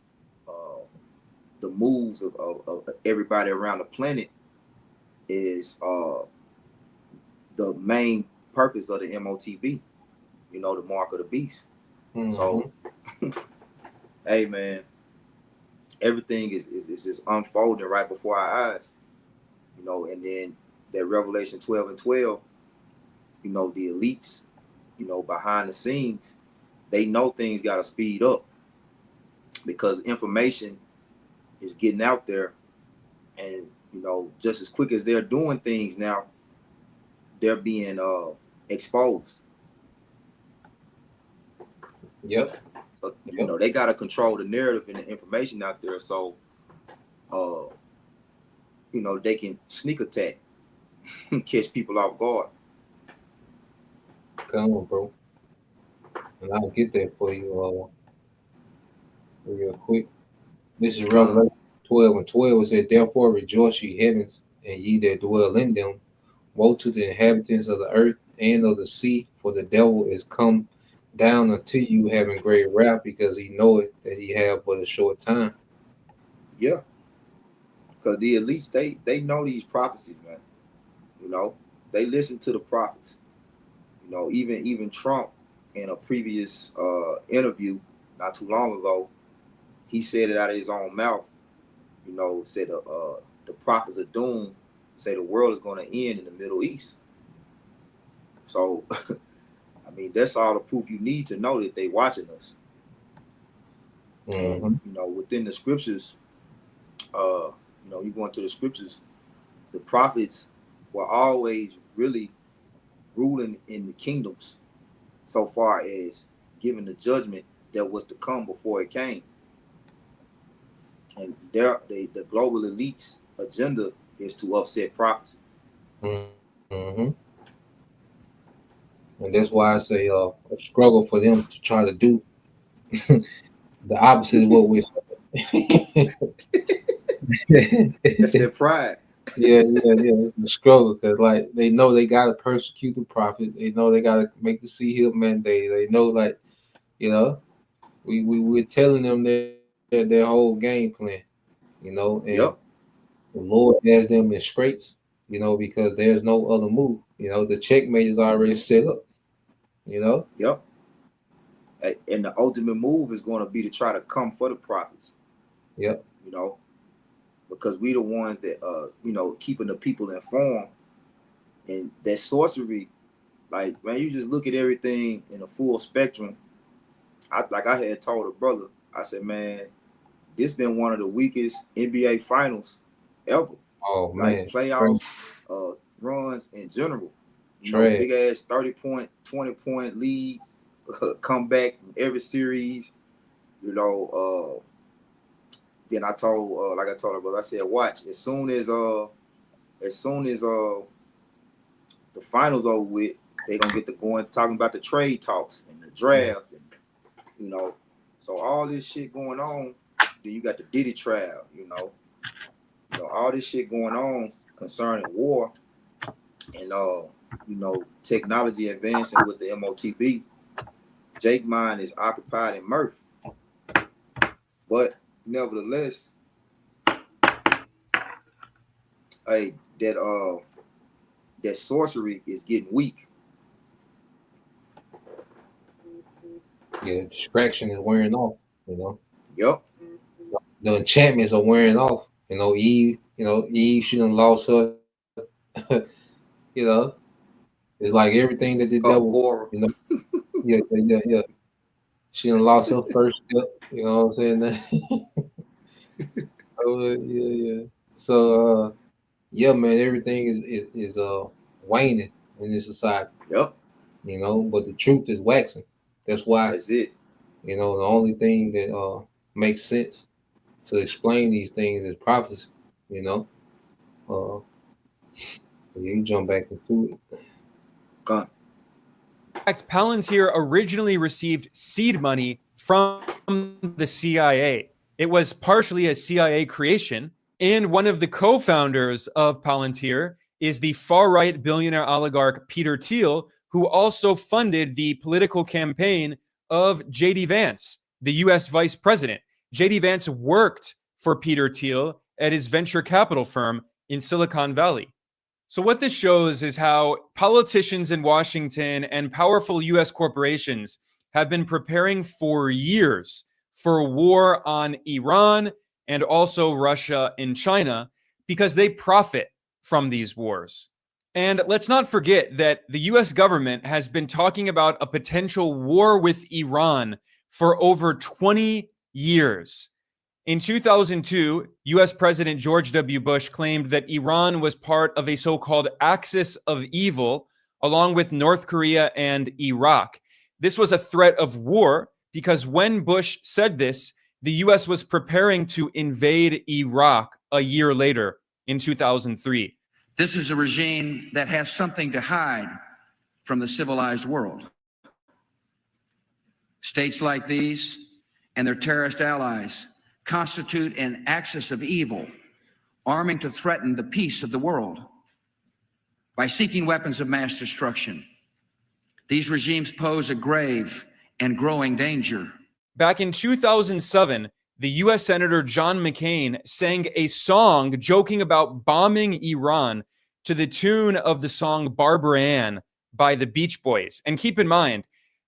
the moves of everybody around the planet is the main purpose of the MOTB, the mark of the beast. Mm-hmm. So, hey, man, everything is just unfolding right before our eyes, and then that Revelation 12 and 12, the elites, behind the scenes, they know things got to speed up because information is getting out there, and just as quick as they're doing things now, they're being exposed. Yep. So, they got to control the narrative and the information out there, so they can sneak attack, catch people off guard. Come on, bro. And I'll get that for you real quick. This is Revelation 12 and 12. It said, therefore rejoice, ye heavens, and ye that dwell in them. Woe to the inhabitants of the earth and of the sea, for the devil is come down unto you, having great wrath, because he knoweth that he have but a short time. Yeah. Because the elites, they know these prophecies, man. They listen to the prophets. Even Trump, in a previous interview not too long ago, he said it out of his own mouth. Said the prophets of doom say the world is going to end in the Middle East. So, I mean, that's all the proof you need to know that they watching us. Mm-hmm. And within the scriptures, you go into the scriptures, the prophets were always really ruling in the kingdoms, so far as giving the judgment that was to come before it came. And the global elites' agenda is to upset prophecy. Mm-hmm. And that's why I say a struggle for them to try to do the opposite of what we're saying. That's their pride. Yeah. It's a struggle because, like, they know they got to persecute the prophet. They know they got to make the Sea Hill mandate. They know, like, we're telling them their whole game plan, and yep. The Lord has them in scrapes, because there's no other move. The checkmate is already set up, Yep. And the ultimate move is going to be to try to come for the prophets. Yep. Because we the ones that keeping the people informed. And that sorcery, like, man, you just look at everything in a full spectrum. I had told a brother, I said, man, this been one of the weakest NBA finals ever. Oh, man. Like, playoffs runs in general. Big ass 30-point, 20-point leads, comebacks in every series. Then I told, like I told her, brother, I said, watch, as soon as the finals over with, they gonna get to going talking about the trade talks and the draft, and so all this shit going on. Then you got the Diddy trial, all this shit going on concerning war, and technology advancing with the MOTB. Jake mind is occupied in Murph, but nevertheless, that sorcery is getting weak. Yeah, distraction is wearing off. Yep. The enchantments are wearing off. Eve. Eve, she done lost her. It's like everything that the devil. Yeah. She done lost her first step. You know what I'm saying? Oh yeah. So yeah, man, everything is waning in this society, Yep, you know, but the truth is waxing. That's why, that's it. you know, the only thing that makes sense to explain these things is prophecy, you know. Uh you jump back into it. Gone. In fact, Palantir originally received seed money from the CIA. It was partially a CIA creation, and one of the co-founders of Palantir is the far-right billionaire oligarch Peter Thiel, who also funded the political campaign of J.D. Vance, the U.S. vice president. J.D. Vance worked for Peter Thiel at his venture capital firm in Silicon Valley. So, what this shows is how politicians in Washington and powerful US corporations have been preparing for years for a war on Iran and also Russia and China because they profit from these wars. And let's not forget that the US government has been talking about a potential war with Iran for over 20 years. In 2002, US President George W. Bush claimed that Iran was part of a so called axis of evil, along with North Korea and Iraq. This was a threat of war because when Bush said this, the US was preparing to invade Iraq a year later in 2003. This is a regime that has something to hide from the civilized world. States like these and their terrorist allies constitute an axis of evil, arming to threaten the peace of the world. By seeking weapons of mass destruction, these regimes pose a grave and growing danger. Back in 2007, the US Senator John McCain sang a song joking about bombing Iran to the tune of the song Barbara Ann by the Beach Boys. And keep in mind,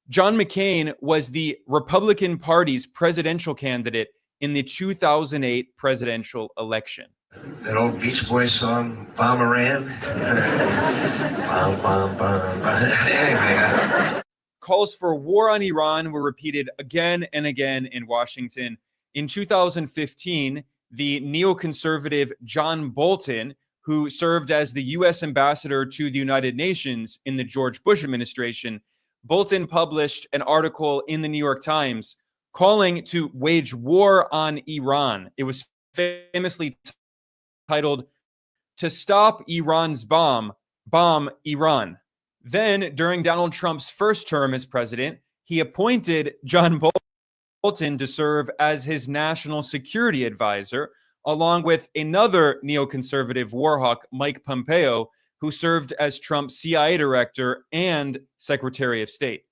John McCain was the Republican Party's presidential candidate in the 2008 presidential election. That old Beach Boys song, Bomberan. Bom, bom, bom, bom. Anyway. Calls for war on Iran were repeated again and again in Washington. In 2015, the neoconservative John Bolton, who served as the U.S. ambassador to the United Nations in the George Bush administration, Bolton published an article in the New York Times calling to wage war on Iran. It was famously titled, "To Stop Iran's Bomb, Bomb Iran." Then, during Donald Trump's first term as president, he appointed John Bolton to serve as his national security advisor, along with another neoconservative war hawk, Mike Pompeo, who served as Trump's CIA director and Secretary of State.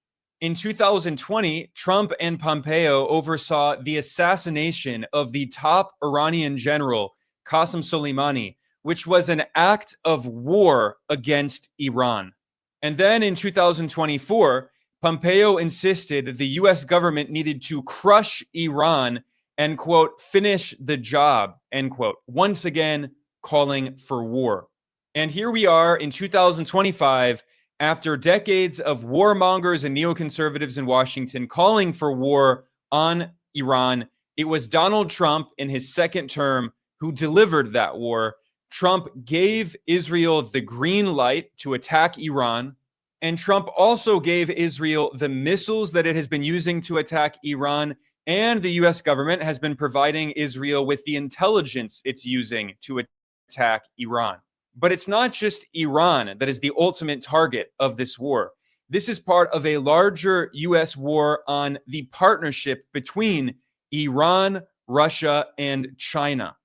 In 2020, Trump and Pompeo oversaw the assassination of the top Iranian general, Qasem Soleimani, which was an act of war against Iran. And then in 2024, Pompeo insisted the US government needed to crush Iran and, quote, finish the job, end quote, once again calling for war. And here we are in 2025, after decades of warmongers and neoconservatives in Washington calling for war on Iran. It was Donald Trump in his second term who delivered that war. Trump gave Israel the green light to attack Iran, and Trump also gave Israel the missiles that it has been using to attack Iran, and the US government has been providing Israel with the intelligence it's using to attack Iran. But it's not just Iran that is the ultimate target of this war. This is part of a larger US war on the partnership between Iran, Russia, and China.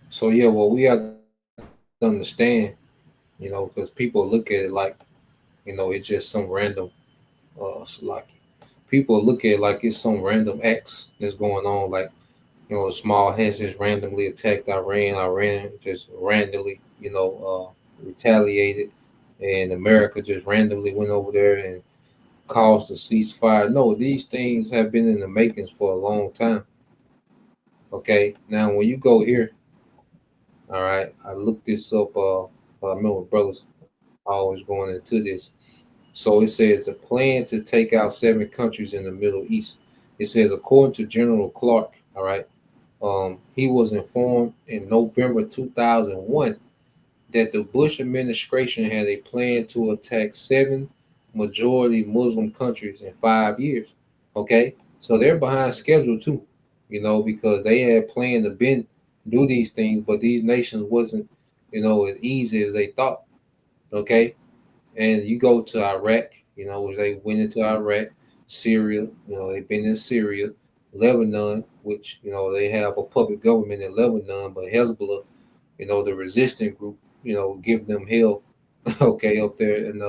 So yeah, well, we have to understand, you know, because people look at it like, you know, it's just some random, like people look at it like it's some random acts that's going on, like, you know, small heads just randomly attacked Iran just randomly, you know, retaliated, and America just randomly went over there and caused a ceasefire. No, these things have been in the makings for a long time. Okay, now when you go here, all right, I looked this up. I remember brothers always going into this. So it says a plan to take out 7 countries in the Middle East. It says according to General Clark, all right, he was informed in November 2001 that the Bush administration had a plan to attack 7 majority Muslim countries in 5 years. Okay, so they're behind schedule too, because they had planned to do these things, but these nations wasn't, as easy as they thought. Okay, and you go to Iraq, which they went into Iraq, Syria, they've been in Syria, Lebanon, which they have a puppet government in Lebanon, but Hezbollah, the resistant group, give them hell, okay, up there in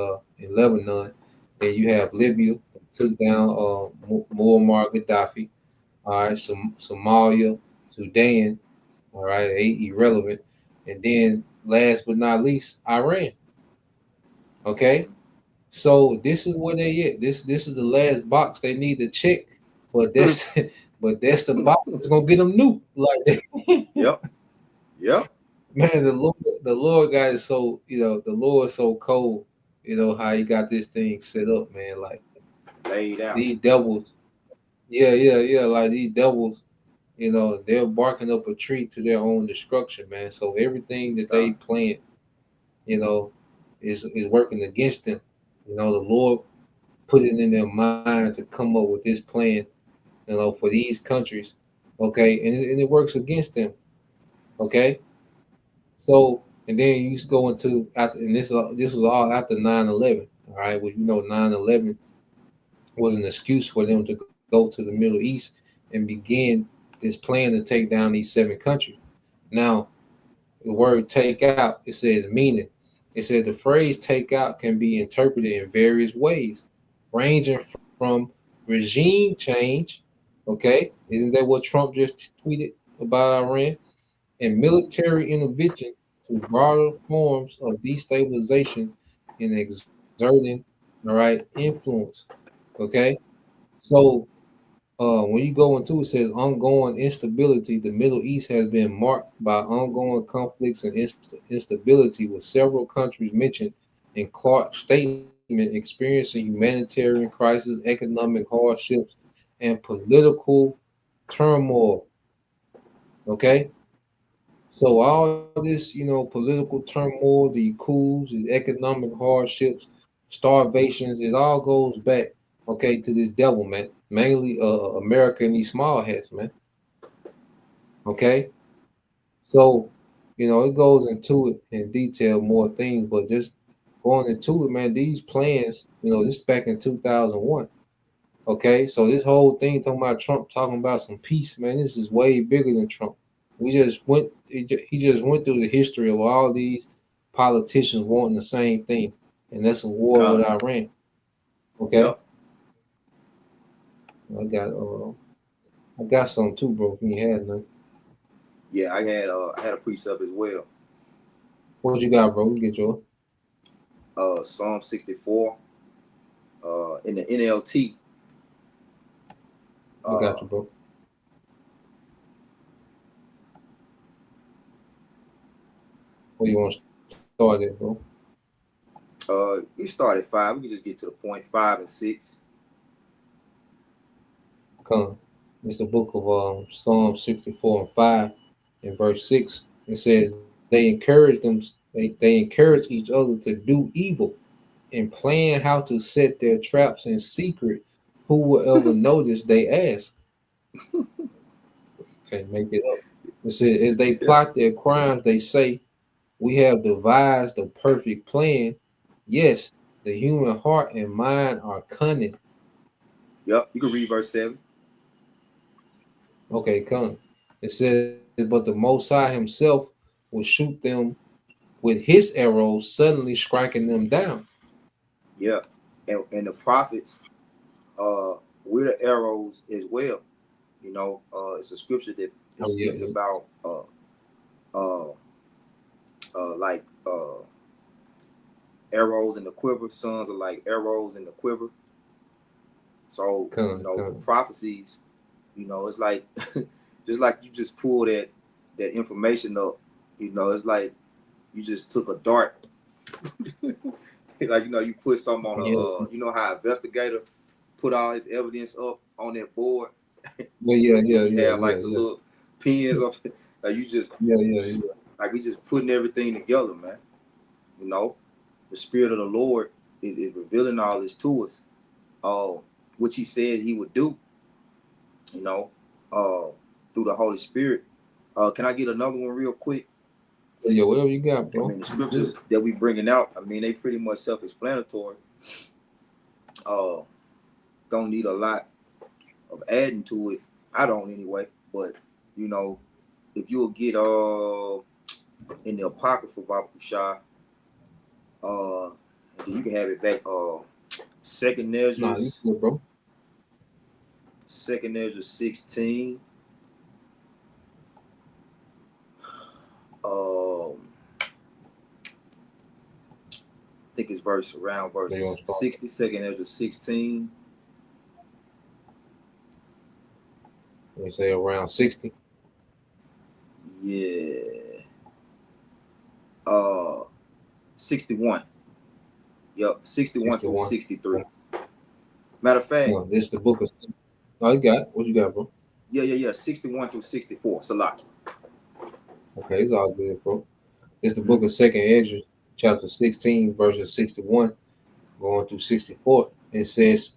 Lebanon. Then you have Libya, took down Muammar Gaddafi. All right, Somalia, Sudan, all right, irrelevant. And then last but not least, Iran. Okay, so this is where they at. This is the last box they need to check, but that's that's the box that's gonna get them nuked like that. Yep. Man, the Lord got it so, the Lord so cold, how he got this thing set up, man. Like Laid out. these devils, yeah, like these devils, they're barking up a tree to their own destruction, man. So everything that they plan, is working against them. The Lord put it in their mind to come up with this plan, for these countries, okay, and it works against them, okay. So, and then you just go into after, and this was all after 9/11, all right. Well, 9/11 was an excuse for them to go to the Middle East and begin this plan to take down these 7 countries. Now, the word "take out" it says meaning. It says the phrase "take out" can be interpreted in various ways, ranging from regime change. Okay, isn't that what Trump just tweeted about Iran? And military intervention to broader forms of destabilization and exerting, all right, influence. Okay, so when you go into it says ongoing instability, the Middle East has been marked by ongoing conflicts and instability, with several countries mentioned in Clark's statement experiencing humanitarian crisis, economic hardships, and political turmoil. Okay. So all this, political turmoil, the coups, the economic hardships, starvations, it all goes back, okay, to the devil, man. Mainly America and these small hats, man. Okay. So, it goes into it in detail, more things, but just going into it, man, these plans, this back in 2001. Okay. So this whole thing talking about Trump talking about some peace, man, this is way bigger than Trump. He just went through the history of all these politicians wanting the same thing, and that's a war with Iran. Okay. Yep. I got some too, bro. If you had none. Yeah, I had a precept as well. What you got, bro? We get yours. Psalm 64. In the NLT. I got you, bro. Where you want to start it, bro? We start at 5. We can just get to the point. 5 and 6. Come. It's the book of Psalm 64 and 5 in verse 6. It says they encourage each other to do evil and plan how to set their traps in secret. Who will ever notice? They ask. Okay, make it up. It says as they plot their crimes, they say, we have devised a perfect plan. Yes, the human heart and mind are cunning. Yep, you can read verse 7. Okay, cunning. It says, but the Most High himself will shoot them with his arrows, suddenly striking them down. Yeah, and the prophets, we're the arrows as well. It's a scripture that speaks about like arrows in the quiver. Sons are like arrows in the quiver. So the prophecies, it's like just like you just pull that information up. It's like you just took a dart Like, you know, you put something on a, Yeah. you know how investigator put all his evidence up on that board. Yeah. You have like the little pins up. Like you just, Yeah. like we just putting everything together, man. You know, the Spirit of the Lord is revealing all this to us, which He said He would do. You know, through the Holy Spirit. Can I get another one real quick? Yeah, whatever you got, bro. I mean, the scriptures that we bringing out, I mean, they pretty much self-explanatory. Don't need a lot of adding to it. I don't anyway. But you know, if you'll get in the Apocrypha Baba Kushai, then you can have it back. Second Ezra, Nah, you good, bro. Second Ezra 16. I think it's around verse 60, Second Ezra 16. We say around 60. Yeah. 61. Yep, 61 through 63. Matter of fact, this is the book of. Oh, you got it. What you got, bro? Yeah. 61 through 64. Salaki. Okay, it's all good, bro. It's the book of Second Ezra, chapter 16, verses 61, going through 64. It says,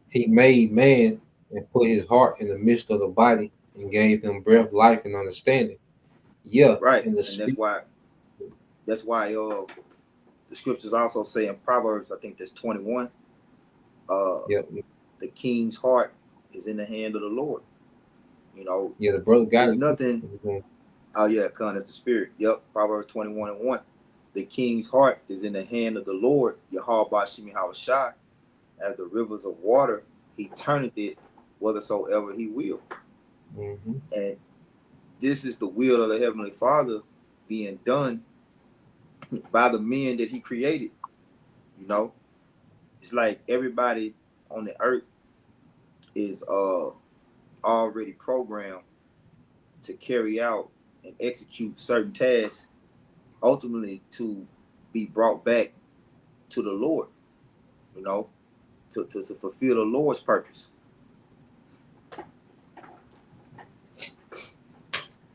He made man and put his heart in the midst of the body and gave him breath, life, and understanding. Yeah, right. And that's why the scriptures also say in Proverbs, I think that's 21. The king's heart is in the hand of the Lord. You know. Yeah, the brother got there's it. Nothing. Oh yeah, Con, it's the Spirit. Yep, Proverbs 21:1. The king's heart is in the hand of the Lord, Yahweh Bashim Hawashai. As the rivers of water, He turneth it whithersoever He will. Mm-hmm. And this is the will of the Heavenly Father being done by the men that He created. You know, it's like everybody on the earth is already programmed to carry out and execute certain tasks, ultimately to be brought back to the Lord, you know, to fulfill the Lord's purpose.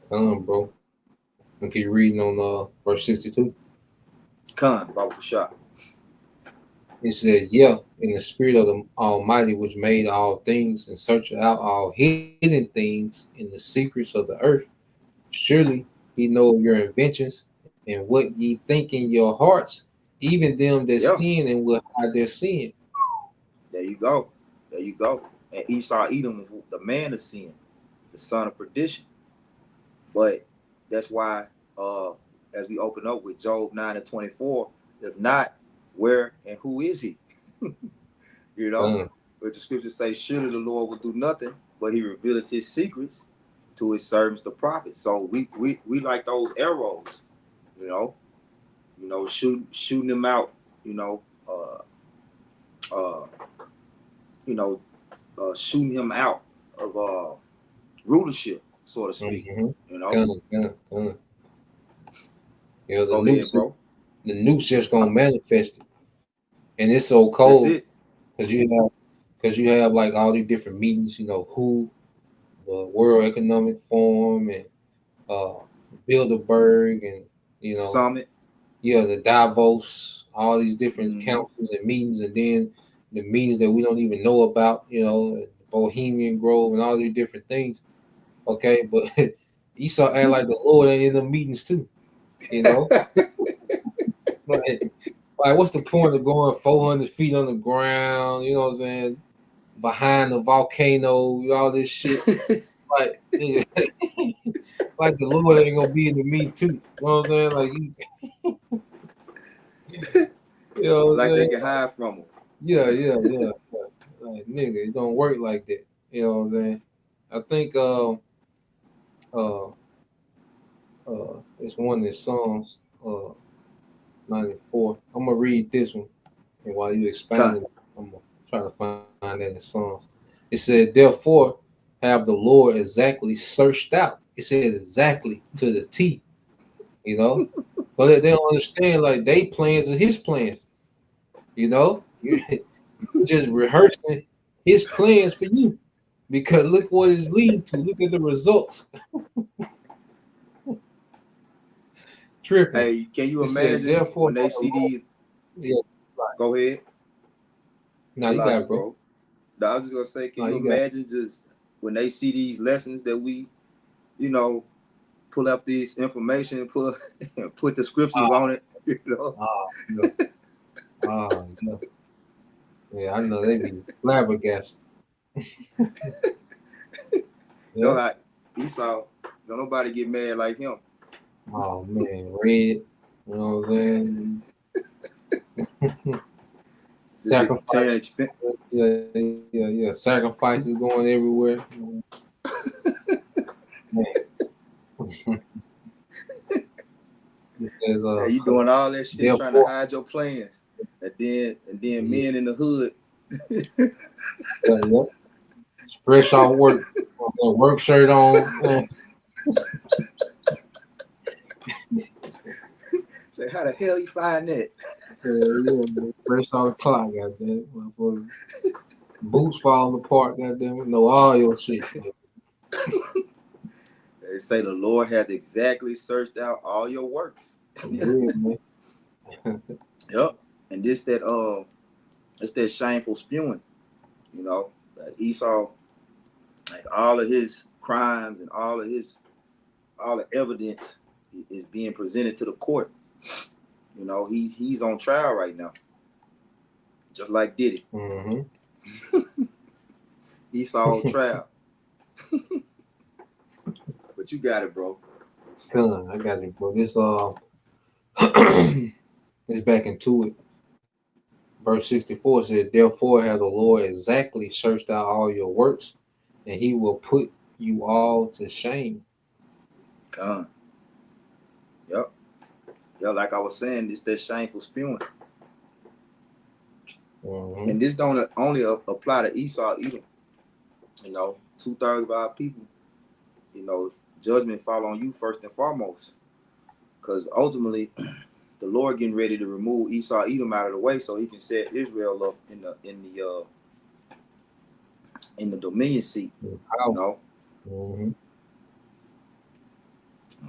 Bro. And keep reading on verse 62. Baba Kushai. It says, yeah, in the spirit of the Almighty, which made all things and searched out all hidden things in the secrets of the earth. Surely He know your inventions and what ye think in your hearts, even them that sin and will hide their sin. There you go. And Esau Edom is the man of sin, the son of perdition. But that's why, as we open up with Job 9:24, if not, where and who is He? You know, but the scriptures say, surely the Lord will do nothing, but He revealeth His secrets to His servants, the prophets. So we like those arrows, you know, shooting them out, shooting him out of rulership, so to speak. Mm-hmm. You know, You know, go ahead, bro. The noose just gonna manifest it, and it's so cold because you have like all these different meetings. You know, WHO, the World Economic Forum, and Bilderberg, and Summit. Yeah, the Davos, all these different councils and meetings, and then the meetings that we don't even know about. You know, Bohemian Grove and all these different things. Okay, but Esau act like the Lord ain't in the meetings too. You know, like what's the point of going 400 feet on the ground? You know what I'm saying? Behind the volcano, all this shit. Like, like the Lord ain't gonna be in the meet too. You know what I'm saying? Like, you know, like they can hide from him. Yeah. Like, nigga, it don't work like that. You know what I'm saying? I think it's one in Psalms 94. I'm gonna read this one, and while you expound it, I'm gonna try to find that in Psalms. It said, therefore have the Lord exactly searched out. It said exactly to the T, you know, so that they don't understand like they plans are His plans. You know, you just rehearsing his plans for you because look what it's leading to. Look at the results. Tripping. Hey, can you It said, imagine therefore, when they see these? yeah. Go ahead. Now you got it, bro. No, I was just gonna say, can No, you you got it. imagine just when they see these lessons that we, you know, pull up this information and put the scriptures on it, you know? Yeah. Yeah, I know they be flabbergasted. Know Yeah. how Esau, don't nobody get mad like him. Oh man, red. You know what I'm saying? Sacrifice. Yeah. Sacrifices going everywhere. Man. It says, Hey, you doing all that shit trying to therefore, hide your plans, and then men in the hood. yeah. Fresh off work, work shirt on. Say, how the hell you find that? Yeah, fresh off the clock, goddamn. Boots falling apart, goddamn. No, all your shit. They say the Lord hath exactly searched out all your works. Yeah, man. Yep. And it's that shameful spewing, you know. Esau, like all of his crimes and all the evidence is being presented to the court. You know, he's on trial right now. Just like Diddy. Mm-hmm. Esau on trial. But you got it, bro. Come on, I got it, bro. This is back into it. Verse 64 says, therefore has the Lord exactly searched out all your works, and he will put you all to shame. Come on. Yep. Yeah, like I was saying, it's that shameful spewing. Mm-hmm. And this don't only apply to Esau either. You know, 2/3 of our people, you know, judgment fall on you first and foremost. Because ultimately, the Lord getting ready to remove Esau, Edom out of the way so he can set Israel up in the dominion seat. You know? Mm-hmm.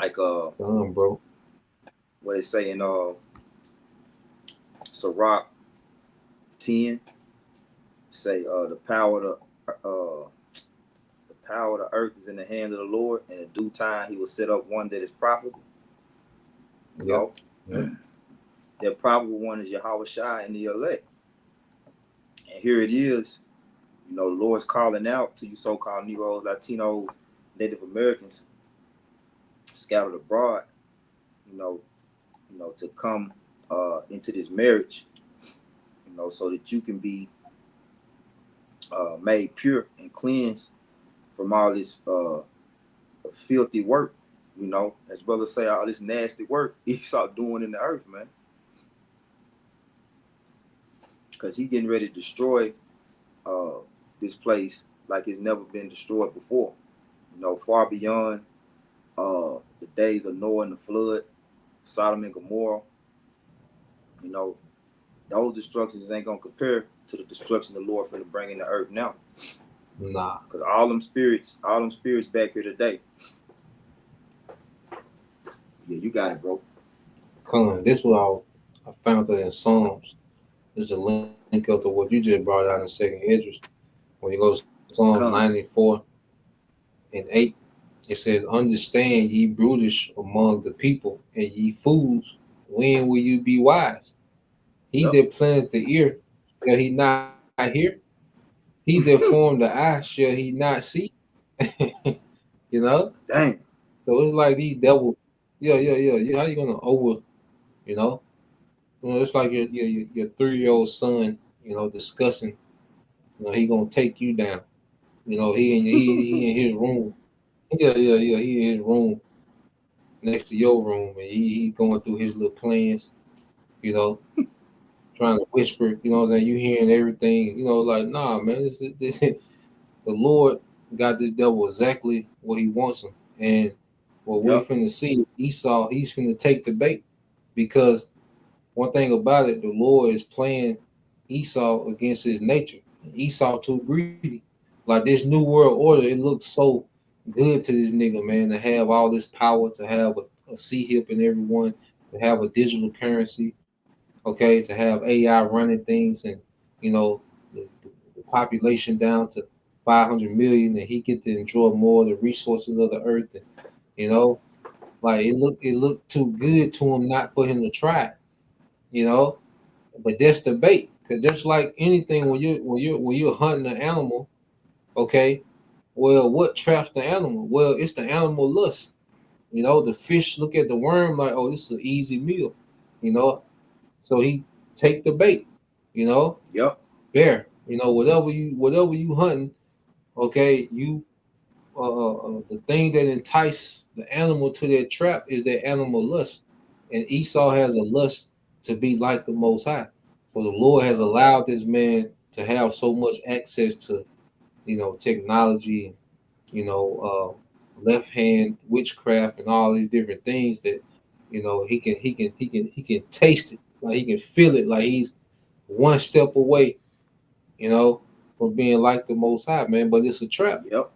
Like bro. What they say in Sirach 10, say the power of the earth is in the hand of the Lord, and in due time he will set up one that is profitable. You know? That probable one is Yahweh Shai and the elect. And here it is, you know, the Lord's calling out to you so-called Negroes, Latinos, Native Americans scattered abroad, you know, to come into this marriage, you know, so that you can be made pure and cleansed from all this filthy work, you know, as well as say all this nasty work Esau doing in the earth, man. Because he getting ready to destroy this place like it's never been destroyed before. You know, far beyond the days of Noah and the flood, Sodom and Gomorrah. You know, those destructions ain't gonna compare to the destruction the Lord finna bring in the earth now. Nah. Because all them spirits back here today. Yeah, you got it, bro. Come on, this was I found it in Psalms. There's a link up to what you just brought out in Second Esdras. When you go to Psalms 94 and 8, it says, understand ye brutish among the people, and ye fools, when will you be wise? He that planteth the ear, shall he not hear? He that formed the eye, shall he not see? You know? Dang. So it's like these devils. Yeah. How you gonna over, you know? You know, it's like your 3-year-old son, you know, discussing, you know, he gonna take you down. You know, he in his room. Yeah. He in his room next to your room, and he going through his little plans, you know, trying to whisper, you know what I'm saying? You hearing everything, you know, like, nah, man, this the Lord got this devil exactly what he wants him. And what we're finna see, Esau, he's finna take the bait, because one thing about it, the Lord is playing Esau against his nature. Esau too greedy. Like this new world order, it looks so good to this nigga, man, to have all this power, to have a C-hip in everyone, to have a digital currency, okay, to have AI running things, and you know the population down to 500 million, and he get to enjoy more of the resources of the earth, and you know, like it looked too good to him not for him to try it, you know. But that's the bait, because just like anything, when you're hunting an animal, okay, well, what traps the animal? Well, it's the animal lust. You know, the fish look at the worm like, oh, this is an easy meal, you know. So he take the bait, you know, Yep. bear, you know, whatever you hunting, okay, you the thing that entice the animal to that trap is that animal lust, and Esau has a lust to be like the Most High. So the Lord has allowed this man to have so much access to, you know, technology, you know, left hand witchcraft and all these different things that, you know, he can taste it, like he can feel it, like he's one step away, you know, from being like the Most High, man. But it's a trap. Yep.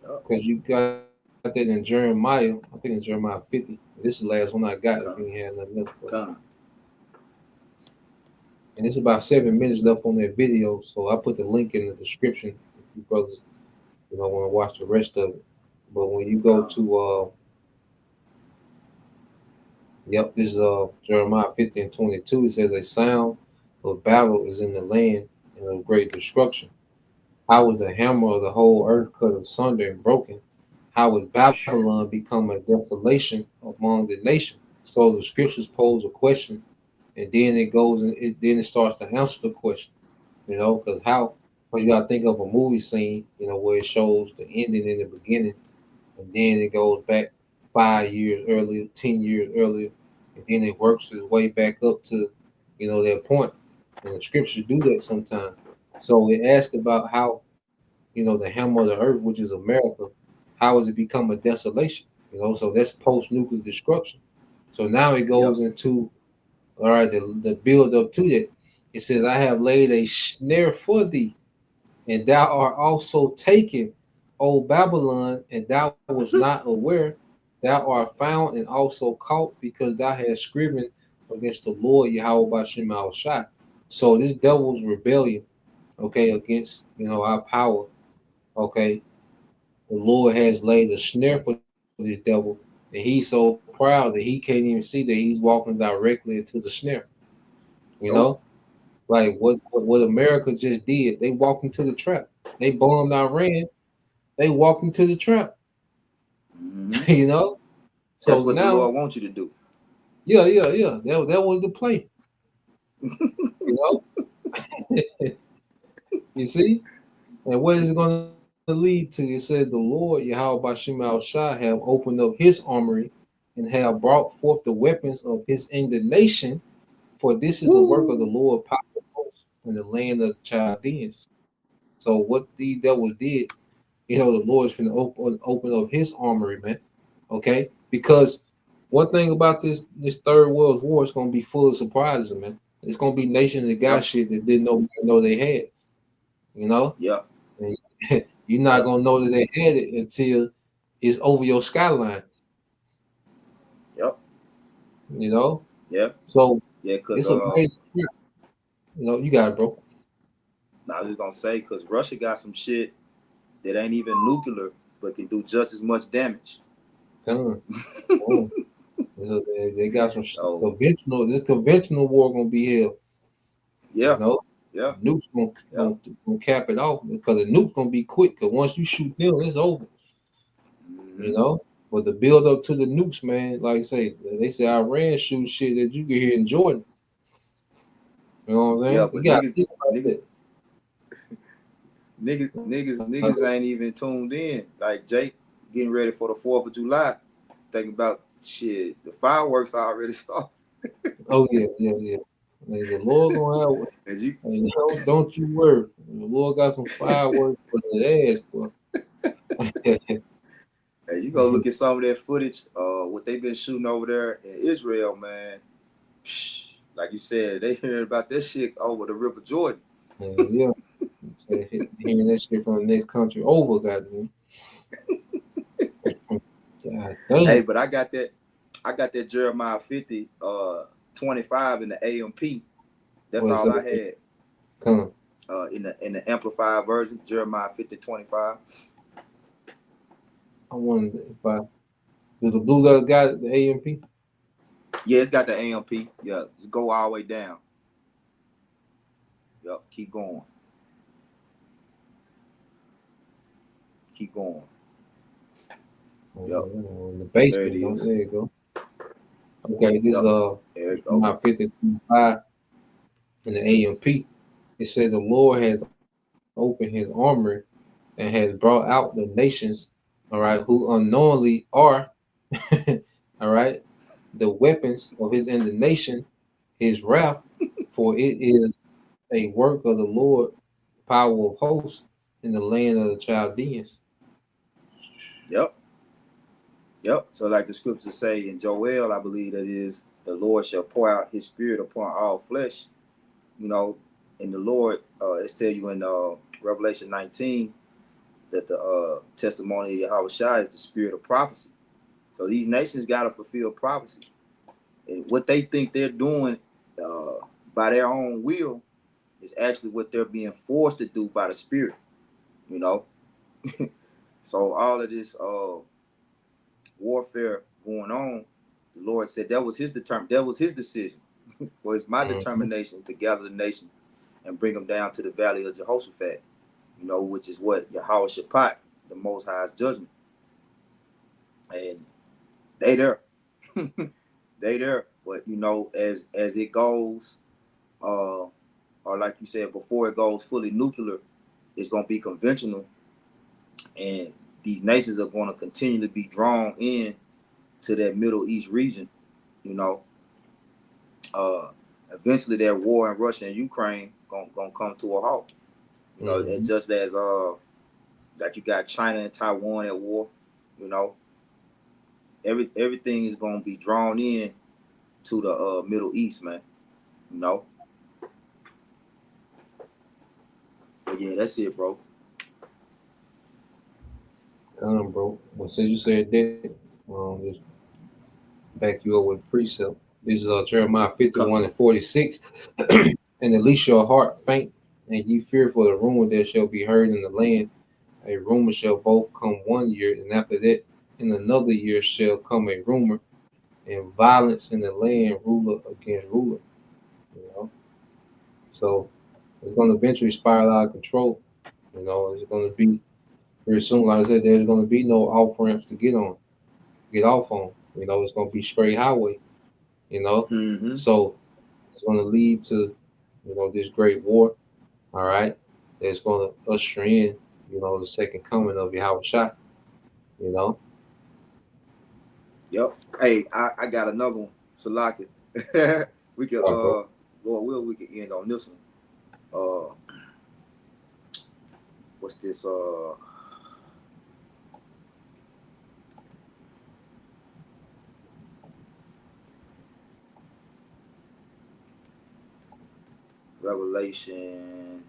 Because you got that in Jeremiah, I think in Jeremiah 50. This is the last one I got. If you ain't had nothing else. Come. And it's about 7 minutes left on that video, so I put the link in the description if you brothers, you know, want to watch the rest of it. But when you go to this is Jeremiah 50 and 22, it says a sound of battle is in the land and of great destruction. How was the hammer of the whole earth cut asunder and broken? How was Babylon become a desolation among the nations? So the scriptures pose a question, and then it goes and it starts to answer the question, you know, because you gotta think of a movie scene, you know, where it shows the ending in the beginning, and then it goes back 5 years earlier, 10 years earlier, and then it works its way back up to, you know, that point. And the scriptures do that sometimes. So it asks about how, you know, the hammer of the earth, which is America, how has it become a desolation? You know, so that's post-nuclear destruction. So now it goes into, all right, the build up to that. It says, I have laid a snare for thee, and thou art also taken, O Babylon, and thou was not aware. Thou art found and also caught, because thou hast scriven against the Lord Yahweh Bashem Al Shai. So this devil's rebellion, okay, against, you know, our power, okay, the Lord has laid a snare for this devil, and he's so proud that he can't even see that he's walking directly into the snare. You know, like what America just did, they walked into the trap. They bombed Iran, they walked into the trap. Mm-hmm. You know, so that's what now the Lord wants you to do. Yeah. That was the play. You know, you see, and what is it going to lead to? It said the Lord Yahweh Bashem Al Shai have opened up his armory and have brought forth the weapons of his indignation, for this is the work of the Lord power in the land of the Chaldeans. So what the devil did, you know, the Lord's going to open up his armory, man. Okay, because one thing about this third world war is going to be full of surprises, man. It's going to be nations that got shit that didn't know they had. You know? Yeah. And you're not going to know that they had it until it's over your skyline. Yep. You know? Yeah. So yeah, because it's amazing. You know, you got it, bro. I was just gonna say, because Russia got some shit that ain't even nuclear, but can do just as much damage. They got some conventional. This conventional war gonna be here. Yeah. You know? Yeah. Nuke's gonna cap it off, because the nuke's gonna be quick. Because once you shoot them, it's over. Mm-hmm. You know. But the build up to the nukes, man, like I say, they say Iran shoots shit that you can hear in Jordan. You know what I'm saying? Yeah, but niggas ain't even tuned in. Like Jake getting ready for the 4th of July, thinking about shit. The fireworks already started. Oh yeah. Man, the Lord gonna have. Don't you worry. The Lord got some fireworks for the ass, boy. Hey, you go look at some of that footage, what they've been shooting over there in Israel, man. Like you said, they heard about that shit over the River Jordan. Yeah. Hearing that shit from the next country over, goddamn. God Hey, damn. but I got that Jeremiah 50 25 in the AMP. That's What's all up? I had. Come. In the amplified version, Jeremiah 50:25. I wonder if I does the blue letter got the AMP? Yeah, it's got the AMP. Yeah, go all the way down. Yep, keep going. Keep going. Yep, In the there it basement. is. There you go. Okay, this Yep, there it go. my 55 in the AMP. It says the Lord has opened his armor and has brought out the nations, all right, who unknowingly are, all right, the weapons of his indignation, his wrath, for it is a work of the Lord, power of hosts in the land of the Chaldeans. Yep. Yep. So like the scriptures say in Joel, I believe that is the Lord shall pour out his spirit upon all flesh. You know, and the Lord, it tell you in Revelation 19 that the testimony of Yahweh Shai is the spirit of prophecy. So these nations got to fulfill prophecy. And what they think they're doing by their own will is actually what they're being forced to do by the spirit, you know. So all of this warfare going on, the Lord said that was his decision. Well, it's my determination to gather the nation and bring them down to the valley of Jehoshaphat, you know, which is what Yahweh Shaphat, the Most High's judgment. And they there. They there. But you know, as it goes, or like you said, before it goes fully nuclear, it's gonna be conventional, and these nations are gonna continue to be drawn in to that Middle East region, you know. Eventually that war in Russia and Ukraine gonna come to a halt. You know, and just as like you got China and Taiwan at war, you know, everything is gonna be drawn in to the Middle East, man. You know. But yeah, that's it, bro. Bro. Well, since you said that, just back you up with precept. This is Jeremiah 51 and 46. And at least your heart faint, and ye fear for the rumor that shall be heard in the land. A rumor shall both come 1 year, and after that, in another year shall come a rumor, and violence in the land, ruler against ruler. You know, so it's going to eventually spiral out of control. You know, it's going to be very soon. Like I said, there's going to be no off ramps to get off on. You know, it's going to be straight highway. You know, so it's going to lead to, you know, this great war. All right, it's going to usher in, you know, the second coming of Yahweh Shai. You know. Yep. Hey, I got another one. Salaki. We could Lord will, we could end on this one. What's this? Revelation,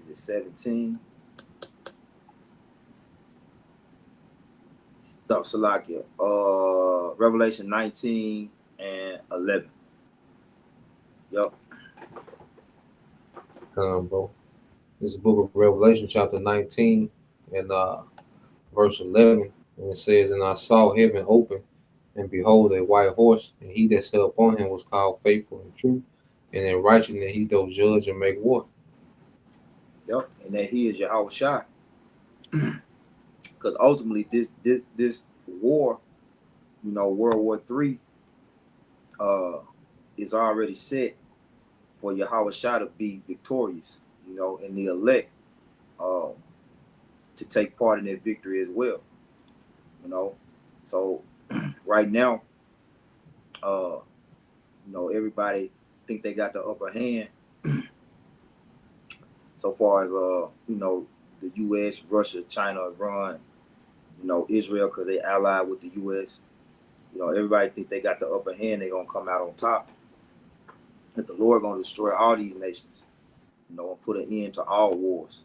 is it 17? No, Salakia. Revelation 19 and 11. Yep. Bro. This is the book of Revelation, chapter 19 and verse 11. And it says, and I saw heaven open, and behold, a white horse, and he that sat upon him was called Faithful and True, and in righteousness he doth judge and make war. Yep, and that he is Yahweh Shai. Because ultimately, this war, you know, World War III, is already set for Yahweh Shai to be victorious, you know, and the elect to take part in that victory as well, you know. So right now, you know, everybody think they got the upper hand so far as you know, the U.S., Russia, China, Iran, you know, Israel, because they allied with the U.S., You know, everybody think they got the upper hand, they're gonna come out on top. That the Lord gonna destroy all these nations, you know, and put an end to all wars.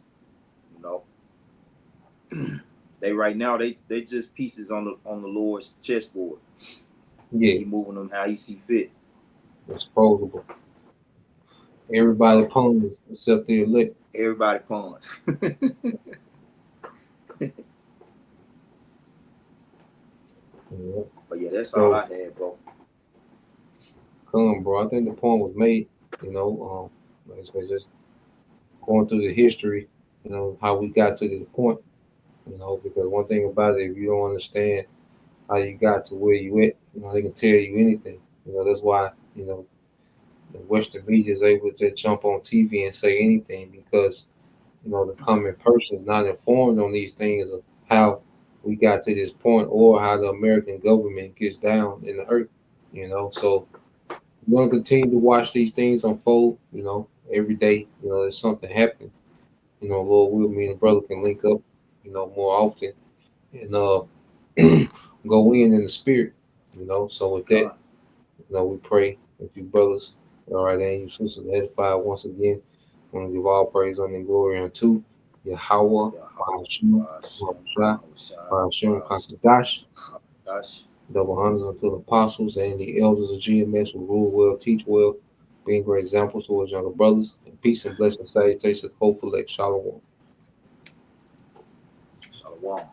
You know. They right now they just pieces on the Lord's chessboard. Yeah, He moving them how he see fit. disposable. Everybody pawns except the elect. Everybody pawns. Yeah. But yeah, that's So- all I had, bro. Come, bro. I think the point was made. You know, like I said, just going through the history. You know how we got to this point. You know, because one thing about it, if you don't understand how you got to where you at, you know, they can tell you anything. You know, that's why, you know, the Western media is able to jump on TV and say anything because, you know, the common person is not informed on these things of how we got to this point or how the American government gets down in the earth, you know. So we're going to continue to watch these things unfold, you know, every day. You know, there's something happening. You know, Lord will, me and the brother can link up, you know, more often and go in the spirit, you know. So with that, you know, we pray with you brothers, all right, and you sisters edified once again. I want to give all praise, honor, and glory unto Yahweh, Bahashim, Bahashim, Kakadash, Gosh, double honors unto the apostles and the elders of GMS who rule well, teach well, being great examples towards younger brothers. And peace and blessing, salutations, hopeful, like Shalom. Shalom.